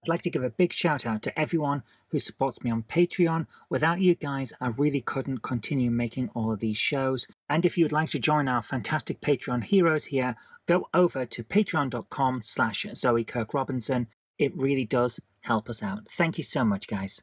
Speaker 1: I'd like to give a big shout out to everyone who supports me on Patreon. Without you guys, I really couldn't continue making all of these shows. And if you'd like to join our fantastic Patreon heroes here, go over to patreon.com/Zoe Kirk Robinson. It really does help us out. Thank you so much, guys.